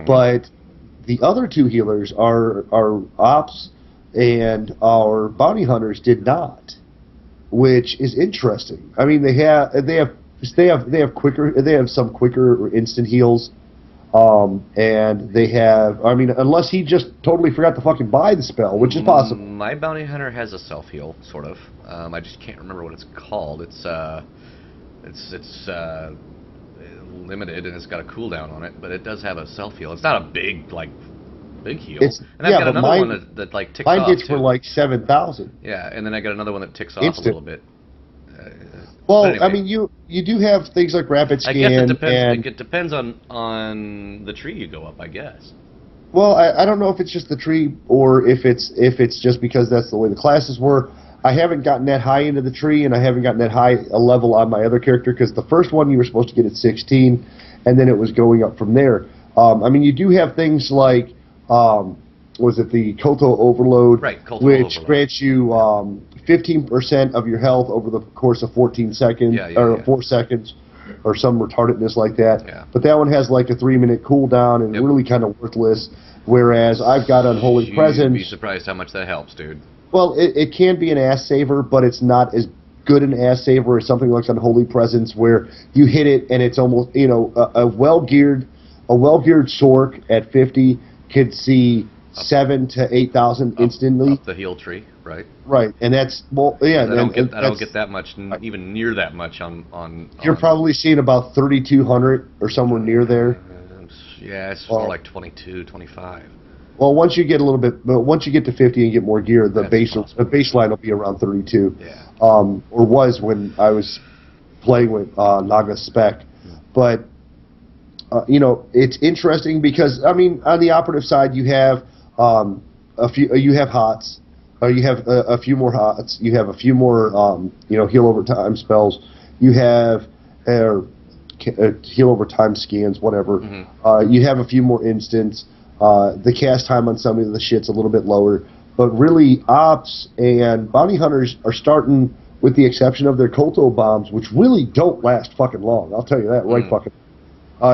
Speaker 1: but the other 2 healers, our ops and our bounty hunters, did not, which is interesting. I mean, they have some quicker or instant heals, and they have. I mean, unless he just totally forgot to fucking buy the spell, which is possible.
Speaker 2: My bounty hunter has a self heal, sort of. I just can't remember what it's called. It's limited, and it's got a cooldown on it, but it does have a self heal. It's not a big heal. And I've got another one that like ticks off.
Speaker 1: Mine gets for like 7,000.
Speaker 2: Yeah, and then I got another one that ticks off a little bit.
Speaker 1: Well, anyway. I mean, you do have things like rapid scan.
Speaker 2: I guess it depends. It depends on the tree you go up, I guess.
Speaker 1: Well, I don't know if it's just the tree or if it's just because that's the way the classes were. I haven't gotten that high into the tree, and I haven't gotten that high a level on my other character, because the first one you were supposed to get at 16, and then it was going up from there. I mean, you do have things like, was it the Koto Overload,
Speaker 2: right,
Speaker 1: which grants you 15% of your health over the course of 14 seconds, 4 seconds, or some retardedness like that.
Speaker 2: Yeah.
Speaker 1: But that one has like a 3-minute cooldown and really kind of worthless, whereas I've got Unholy Presence.
Speaker 2: You'd be surprised how much that helps, dude.
Speaker 1: Well, it can be an ass saver, but it's not as good an ass saver as something like Unholy Presence, where you hit it and it's almost, a well-geared Sork at 50 could see 7,000 to 8,000 instantly.
Speaker 2: Up the heal tree, right?
Speaker 1: Right, and that's I don't
Speaker 2: get that much, even near that much on.
Speaker 1: You're probably seeing about 3,200 or somewhere near there.
Speaker 2: Yeah, it's more like 22, 25.
Speaker 1: Well, once you get to 50 and get more gear, the baseline will be around 32.
Speaker 2: Yeah.
Speaker 1: Or was when I was playing with Naga Spec, but it's interesting because I mean, on the operative side, you have you have HOTS, or you have a few more HOTS. You have a few more heal over time spells. You have heal over time scans, whatever. You have a few more instants. The cast time on some of the shit's a little bit lower, but really ops and bounty hunters are starting with the exception of their Kolto bombs, which really don't last fucking long. I'll tell you that right fucking.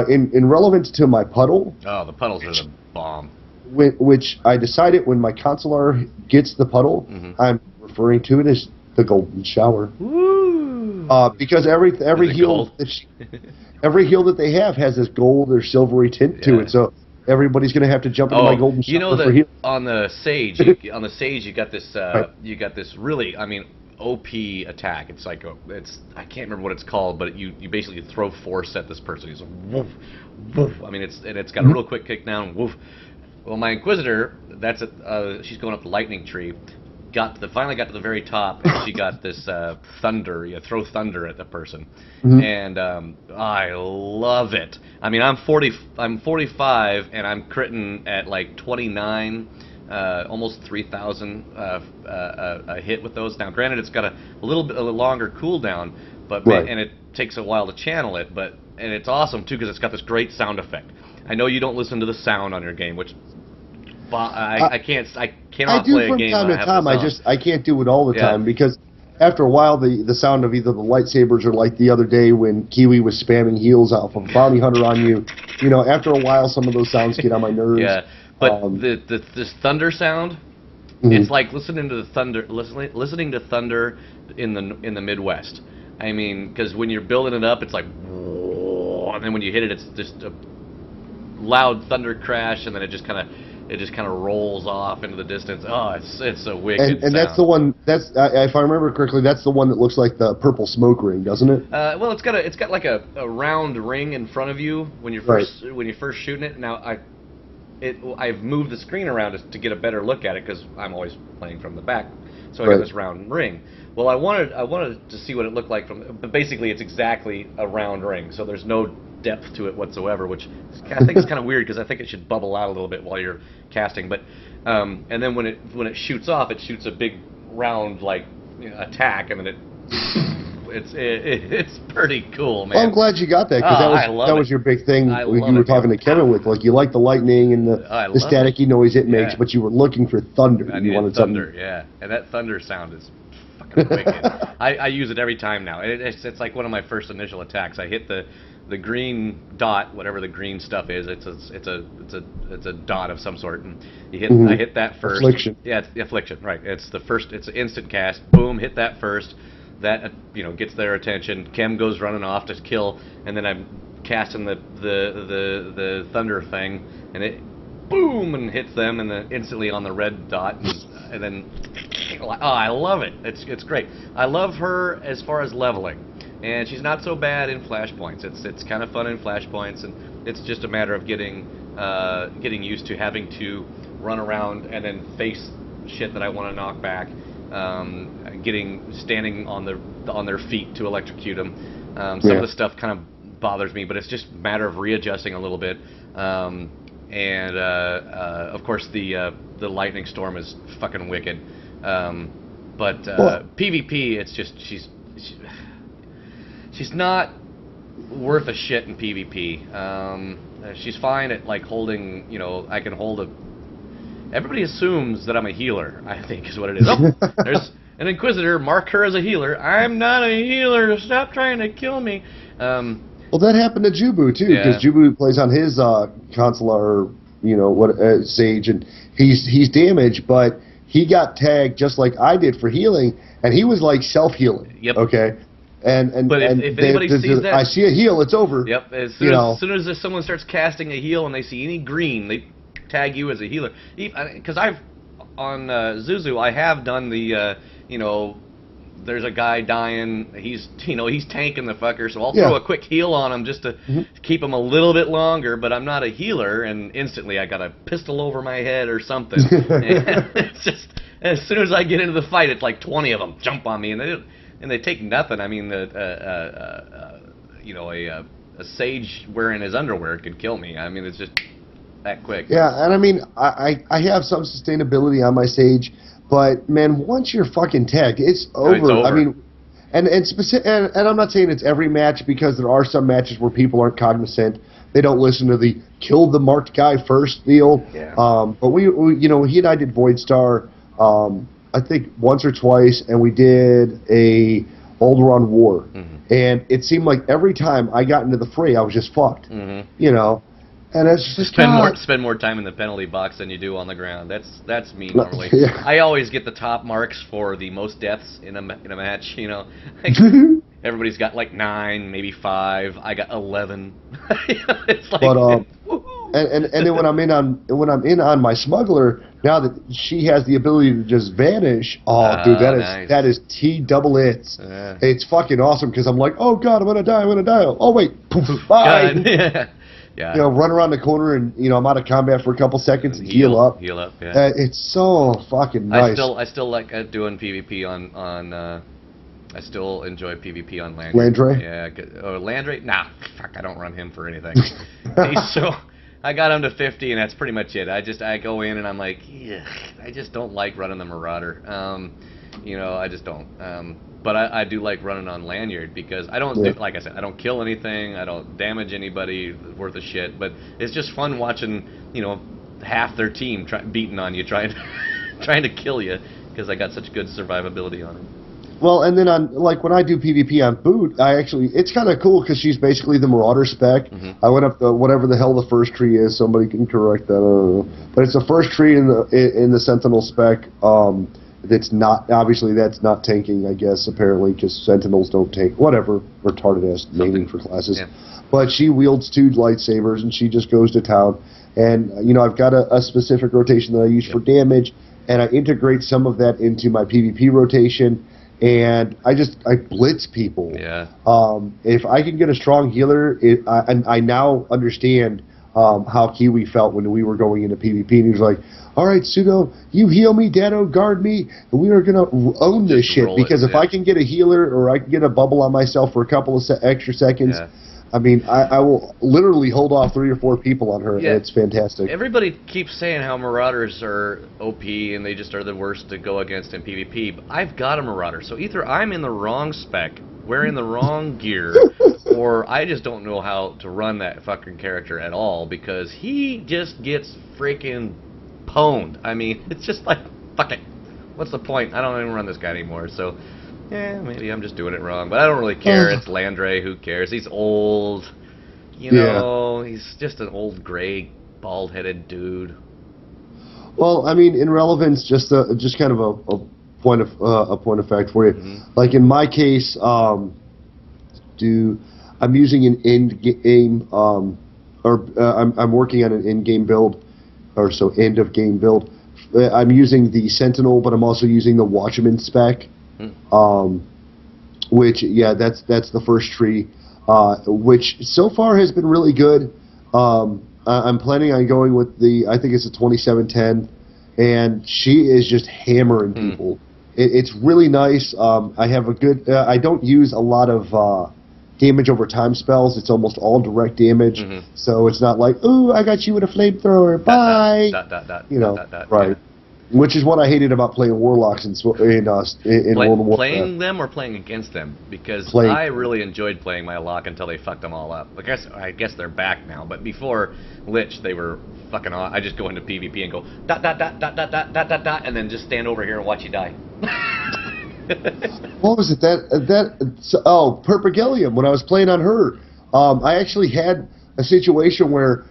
Speaker 1: In relevance to my puddle.
Speaker 2: Oh, the puddles are the bomb.
Speaker 1: Which I decided when my consular gets the puddle, I'm referring to it as the golden shower.
Speaker 2: Woo!
Speaker 1: Because every heal every heal that they have has this gold or silvery tint to it, so everybody's going to have to jump into my golden shower.
Speaker 2: You know
Speaker 1: for heal.
Speaker 2: on the sage, you got this you got this really, I mean, OP attack. It's like I can't remember what it's called, but you basically throw force at this person. He's like, woof, woof. I mean, it's got a real quick kick down, woof. Well, my Inquisitor, she's going up the lightning tree. Finally got to the very top, and she got this thunder. You throw thunder at the person, and I love it. I mean, I'm 45, and I'm critting at like 29, almost 3,000 a hit with those. Now, granted, it's got a little bit longer cooldown, and it takes a while to channel it, and it's awesome too because it's got this great sound effect. I know you don't listen to the sound on your game, which I cannot play a game. I do from time to time. I can't do it all the time because after a while the sound of either the lightsabers or like the other day when Kiwi was spamming heals out from Bounty Hunter on you. You know, after a while some of those sounds get on my nerves. Yeah, but this thunder sound, it's like listening to thunder in the Midwest. I mean, because when you're building it up, it's like, and then when you hit it, it's just a loud thunder crash, and then it just kind of rolls off into the distance. Oh, it's a wicked
Speaker 1: and that's the one. That's if I remember correctly, that's the one that looks like the purple smoke ring, doesn't it?
Speaker 2: Well, it's got like a round ring in front of you when you're first shooting it. Now I've moved the screen around to get a better look at it because I'm always playing from the back, so I got this round ring. Well, I wanted to see what it looked like but basically it's exactly a round ring, so there's no depth to it whatsoever, which I think is kind of weird because I think it should bubble out a little bit while you're casting. But and then when it shoots off, it shoots a big round like attack, and then it's pretty cool, man.
Speaker 1: Well, I'm glad you got that because that was your big thing you were talking to Kevin with. Like you like the lightning and the staticky noise it makes, but you were looking for thunder.
Speaker 2: You wanted thunder, and that thunder sound is fucking wicked. I use it every time now. It's like one of my first initial attacks. I hit the green dot, whatever the green stuff is. It's a dot of some sort, and I hit that first.
Speaker 1: Affliction.
Speaker 2: Yeah, it's affliction. Right. It's the first. It's an instant cast. Boom. Hit that first. That gets their attention. Kem goes running off to kill, and then I'm casting the thunder thing, and it boom and hits them, and then instantly on the red dot, and then I love it. It's great. I love her as far as leveling. And she's not so bad in flashpoints. It's kind of fun in flashpoints, and it's just a matter of getting used to having to run around and then face shit that I want to knock back, standing on their feet to electrocute them. Some of the stuff kind of bothers me, but it's just a matter of readjusting a little bit. And of course the lightning storm is fucking wicked. But PvP, it's just she's not worth a shit in PvP. She's fine at like holding, I can hold a... Everybody assumes that I'm a healer, I think is what it is. Oh, there's an Inquisitor, mark her as a healer. I'm not a healer, stop trying to kill me.
Speaker 1: Well, that happened to Jubu too, because Jubu plays on his consular, Sage, and he's damaged, but he got tagged just like I did for healing, and he was like self-healing. Yep. Okay. But if anybody sees that, I see a heal, it's over.
Speaker 2: Yep. As soon as someone starts casting a heal and they see any green, they tag you as a healer. Because I've on Zuzu, I have done the there's a guy dying. He's tanking the fucker, so I'll throw a quick heal on him just to keep him a little bit longer. But I'm not a healer, and instantly I got a pistol over my head or something. And it's just as soon as I get into the fight, it's like 20 of them jump on me, and they take nothing. I mean, a sage wearing his underwear could kill me. I mean, it's just that quick.
Speaker 1: Yeah, and I mean, I have some sustainability on my sage, but man, once you're fucking tagged, it's over.
Speaker 2: It's over.
Speaker 1: I mean, and I'm not saying it's every match, because there are some matches where people aren't cognizant. They don't listen to the kill the marked guy first deal. Yeah. But we he and I did Void Star. I think, once or twice, and we did a Alderaan War. And it seemed like every time I got into the fray, I was just fucked. You know? And it's just
Speaker 2: spend more time in the penalty box than you do on the ground. That's me normally.
Speaker 1: Yeah.
Speaker 2: I always get the top marks for the most deaths in a match. You know, everybody's got like 9, maybe 5. I got 11. It's like,
Speaker 1: but and then when I'm in on my smuggler, now that she has the ability to just vanish, dude, that is double hits. It's fucking awesome because I'm like, oh god, I'm gonna die. Oh wait, poof, bye.
Speaker 2: Yeah.
Speaker 1: You know, run around the corner and, you know, I'm out of combat for a couple seconds and heal up.
Speaker 2: Heal up, yeah.
Speaker 1: It's so fucking nice.
Speaker 2: I still like doing PvP on I still enjoy PvP on Landry.
Speaker 1: Landry?
Speaker 2: Yeah. Oh, Landry? Nah, fuck, I don't run him for anything. I got him to 50 and that's pretty much it. I go in and I'm like, yeah, I just don't like running the Marauder. You know, I just don't. But I do like running on Lanyard because I don't, like I said, I don't kill anything, I don't damage anybody worth a shit, but it's just fun watching, you know, half their team beating on you, trying to kill you, because I got such good survivability on it.
Speaker 1: Well, and then like when I do PvP on Boot, it's kind of cool because she's basically the Marauder spec. I went up whatever the hell the first tree is, somebody can correct that, I don't know. But it's the first tree in the Sentinel spec. It's not, obviously that's not tanking, I guess, apparently, because Sentinels don't tank, whatever, retarded ass naming for classes. Yeah. But she wields 2 lightsabers and she just goes to town. And, you know, I've got a specific rotation that I use for damage, and I integrate some of that into my PvP rotation, and I blitz people. Yeah. If I can get a strong healer, I now understand how Kiwi felt when we were going into PvP, and he was like, all right, Pseudo, you heal me, Dano, guard me, and we are going to own this shit, because if I can get a healer or I can get a bubble on myself for a couple of extra seconds, I mean, I will literally hold off 3 or 4 people on her, and it's fantastic.
Speaker 2: Everybody keeps saying how Marauders are OP and they just are the worst to go against in PvP, but I've got a Marauder, so either I'm in the wrong spec, wearing the wrong gear, or I just don't know how to run that fucking character at all, because he just gets freaking pwned. I mean, it's just like, fuck it. What's the point? I don't even run this guy anymore, so, yeah, maybe I'm just doing it wrong, but I don't really care. It's Landry, who cares? He's old, you know, he's just an old, gray, bald-headed dude.
Speaker 1: Well, I mean, in relevance, just kind of a point of fact for you. Like in my case, I'm using an in-game, I'm working on an in-game build, or so end-of-game build. I'm using the Sentinel, but I'm also using the Watchman spec, which, that's the first tree, which so far has been really good. I'm planning on going with I think it's a 2710, and she is just hammering people. It's really nice. I have a good, I don't use a lot of damage over time spells. It's almost all direct damage, so it's not like, ooh, I got you with a flamethrower, bye. You know, right? Yeah. Which is what I hated about playing Warlocks in World of Warcraft.
Speaker 2: Playing them or playing against them? Because I really enjoyed playing my lock until they fucked them all up. I guess they're back now, but before Lich, they were fucking off. I just go into PvP and go dot dot dot dot dot dot dot dot dot, and then just stand over here and watch you die.
Speaker 1: What was it? Perpigillium. When I was playing on her, I actually had a situation where,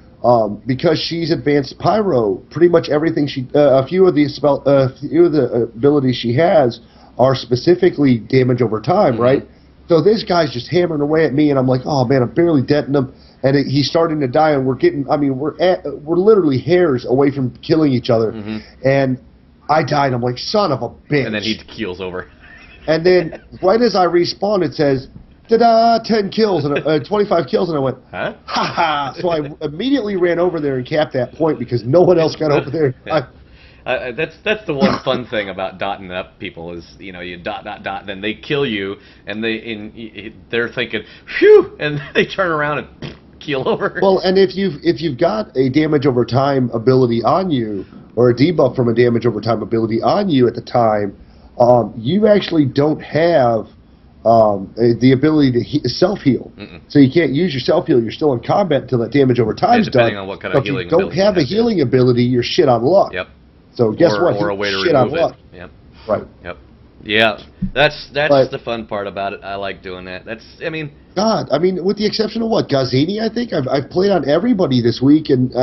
Speaker 1: because she's advanced pyro, pretty much everything a few of the abilities she has are specifically damage over time, right? So this guy's just hammering away at me, and I'm like, oh man, I'm barely denting him, and he's starting to die, and we're literally hairs away from killing each other, and I died. I'm like, son of a bitch.
Speaker 2: And then he keels over.
Speaker 1: And then right as I respawn, it says, ta-da, 10 kills, and 25 kills, and I went, huh? Ha-ha! So I immediately ran over there and capped that point because no one else got over there.
Speaker 2: That's the one fun thing about dotting up people is, you know, you dot, then they kill you, and they're thinking, phew, and they turn around and keel over.
Speaker 1: Well, and if you've got a damage over time ability on you, or a debuff from a damage over time ability on you at the time, you actually don't have the ability to self-heal. So you can't use your self-heal. You're still in combat until that damage over time is done.
Speaker 2: Depending on what kind of healing
Speaker 1: ability. If you don't have a healing ability, you're shit on luck.
Speaker 2: Yep.
Speaker 1: So guess what?
Speaker 2: Or a way to
Speaker 1: shit on
Speaker 2: remove
Speaker 1: luck.
Speaker 2: it. Yep.
Speaker 1: Right.
Speaker 2: Yep. Yeah, that's
Speaker 1: But-
Speaker 2: the fun part about it. I like doing that.
Speaker 1: God, I mean, with the exception of what, Gazzini, I think I've played on everybody this week, and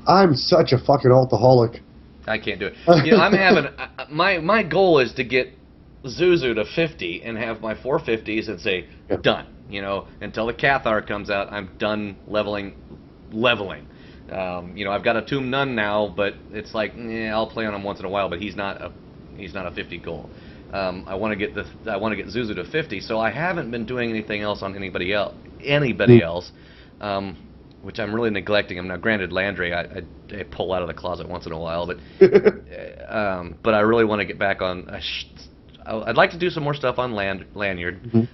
Speaker 1: I'm such a fucking alcoholic.
Speaker 2: I can't do it. I'm having my goal is to get Zuzu to 50 and have my 450s and say done. Until the Cathar comes out, I'm done leveling. I've got a Tomb Nun now, but it's like I'll play on him once in a while, but he's not a 50 goal. I want to get Zuzu to 50, so I haven't been doing anything else on anybody else, which I'm really neglecting him now. Granted, Landry I pull out of the closet once in a while, but but I really want to get back on. I'd like to do some more stuff on Lanyard,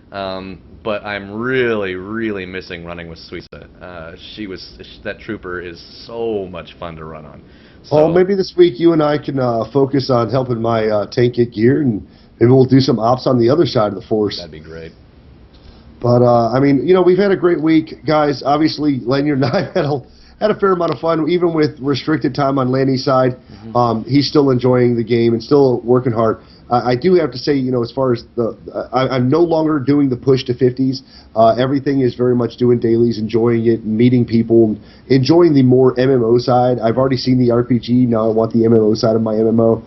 Speaker 2: but I'm really missing running with Suiza. That trooper is so much fun to run on. So,
Speaker 1: well, maybe this week you and I can focus on helping my tank get gear, and maybe we'll do some ops on the other side of the force.
Speaker 2: That'd be great.
Speaker 1: But, we've had a great week, guys. Obviously, Lanyard and I had a fair amount of fun, even with restricted time on Lanny's side. He's still enjoying the game and still working hard. I do have to say, as far as I'm no longer doing the push to 50s. Everything is very much doing dailies, enjoying it, meeting people, enjoying the more MMO side. I've already seen the RPG. Now I want the MMO side of my MMO,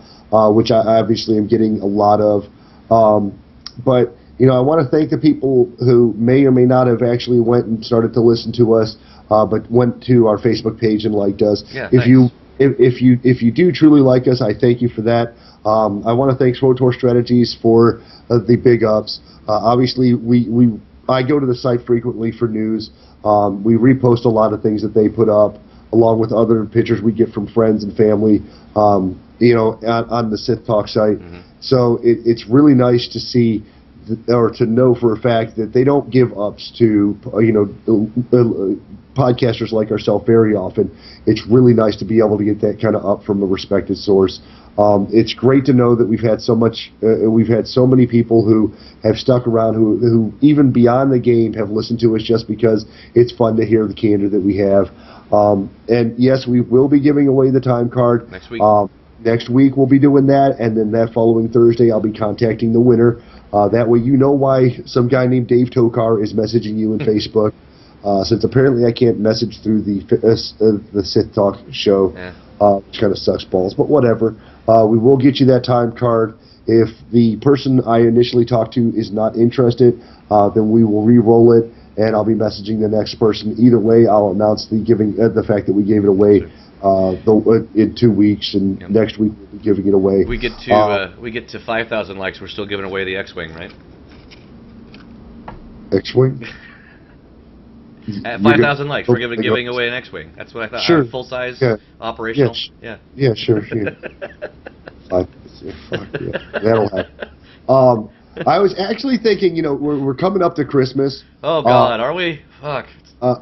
Speaker 1: which I obviously am getting a lot of. But I want to thank the people who may or may not have actually went and started to listen to us, but went to our Facebook page and liked us.
Speaker 2: Yeah,
Speaker 1: if you do truly like us, I thank you for that. I want to thank SWTOR Strategies for the big ups. Obviously, I go to the site frequently for news. We repost a lot of things that they put up, along with other pictures we get from friends and family. On the SithTalk site. So it's really nice to see, or to know for a fact that they don't give ups to podcasters like ourselves very often. It's really nice to be able to get that kind of up from a respected source. It's great to know that we've had so many people who have stuck around, who even beyond the game have listened to us just because it's fun to hear the candor that we have. And yes, we will be giving away the time card
Speaker 2: next week.
Speaker 1: Next week we'll be doing that, and then that following Thursday I'll be contacting the winner. That way you know why some guy named Dave Tokar is messaging you in Facebook. Since apparently I can't message through the SithTalk show, which kind of sucks balls, but whatever. We will get you that time card. If the person I initially talked to is not interested, then we will re-roll it, and I'll be messaging the next person. Either way, I'll announce the fact that we gave it away in 2 weeks, and next week we'll be giving it away.
Speaker 2: We get to 5,000 likes. We're still giving away the X-wing, right?
Speaker 1: X-wing.
Speaker 2: At 5,000 likes, we're giving away an X-wing. That's what I thought.
Speaker 1: Sure.
Speaker 2: Full size, operational.
Speaker 1: Yeah, sure. Yeah. Fuck yeah. That'll happen. I was actually thinking, we're coming up to Christmas.
Speaker 2: Oh God, are we? Fuck.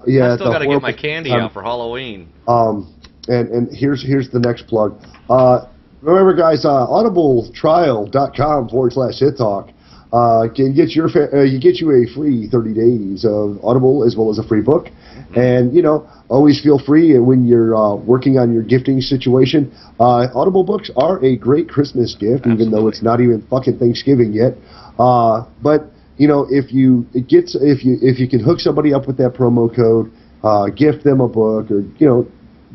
Speaker 1: Yeah.
Speaker 2: I still got to get my candy out for Halloween.
Speaker 1: And here's the next plug. Remember, guys, audibletrial.com/SithTalk can get you a free 30 days of Audible as well as a free book. And always feel free, and when you're working on your gifting situation, Audible books are a great Christmas gift. Absolutely. Even though it's not even fucking Thanksgiving yet. But if you can hook somebody up with that promo code, gift them a book, or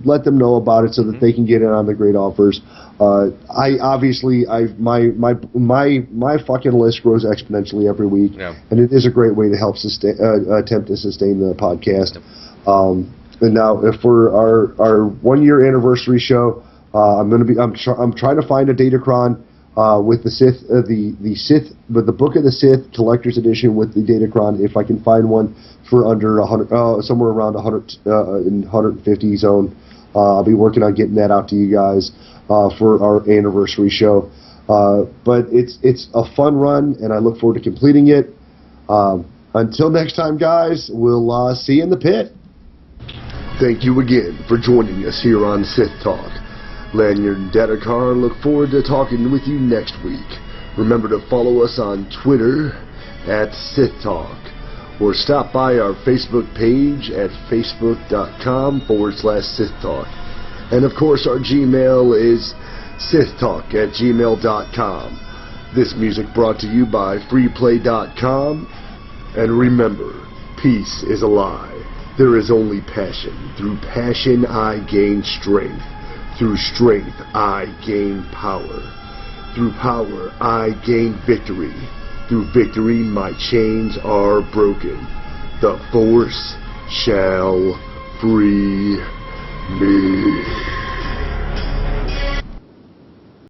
Speaker 1: let them know about it so that they can get in on the great offers. My fucking list grows exponentially every week, and it is a great way to help attempt to sustain the podcast. And now, for our 1 year anniversary show, I'm trying to find a Datacron with the Sith, but the Book of the Sith Collector's Edition with the Datacron. If I can find one for under 100, somewhere around 100 in 150 zone. I'll be working on getting that out to you guys for our anniversary show. But it's a fun run, and I look forward to completing it. Until next time, guys, we'll see you in the pit.
Speaker 6: Thank you again for joining us here on Sith Talk. Lanyard and Dadakar look forward to talking with you next week. Remember to follow us on Twitter at SithTalk, or stop by our Facebook page at facebook.com/SithTalk. And of course our Gmail is SithTalk@gmail.com. This music brought to you by freeplay.com. And remember, peace is a lie. There is only passion. Through passion I gain strength. Through strength I gain power. Through power I gain victory. Through victory my chains are broken. The Force shall free me.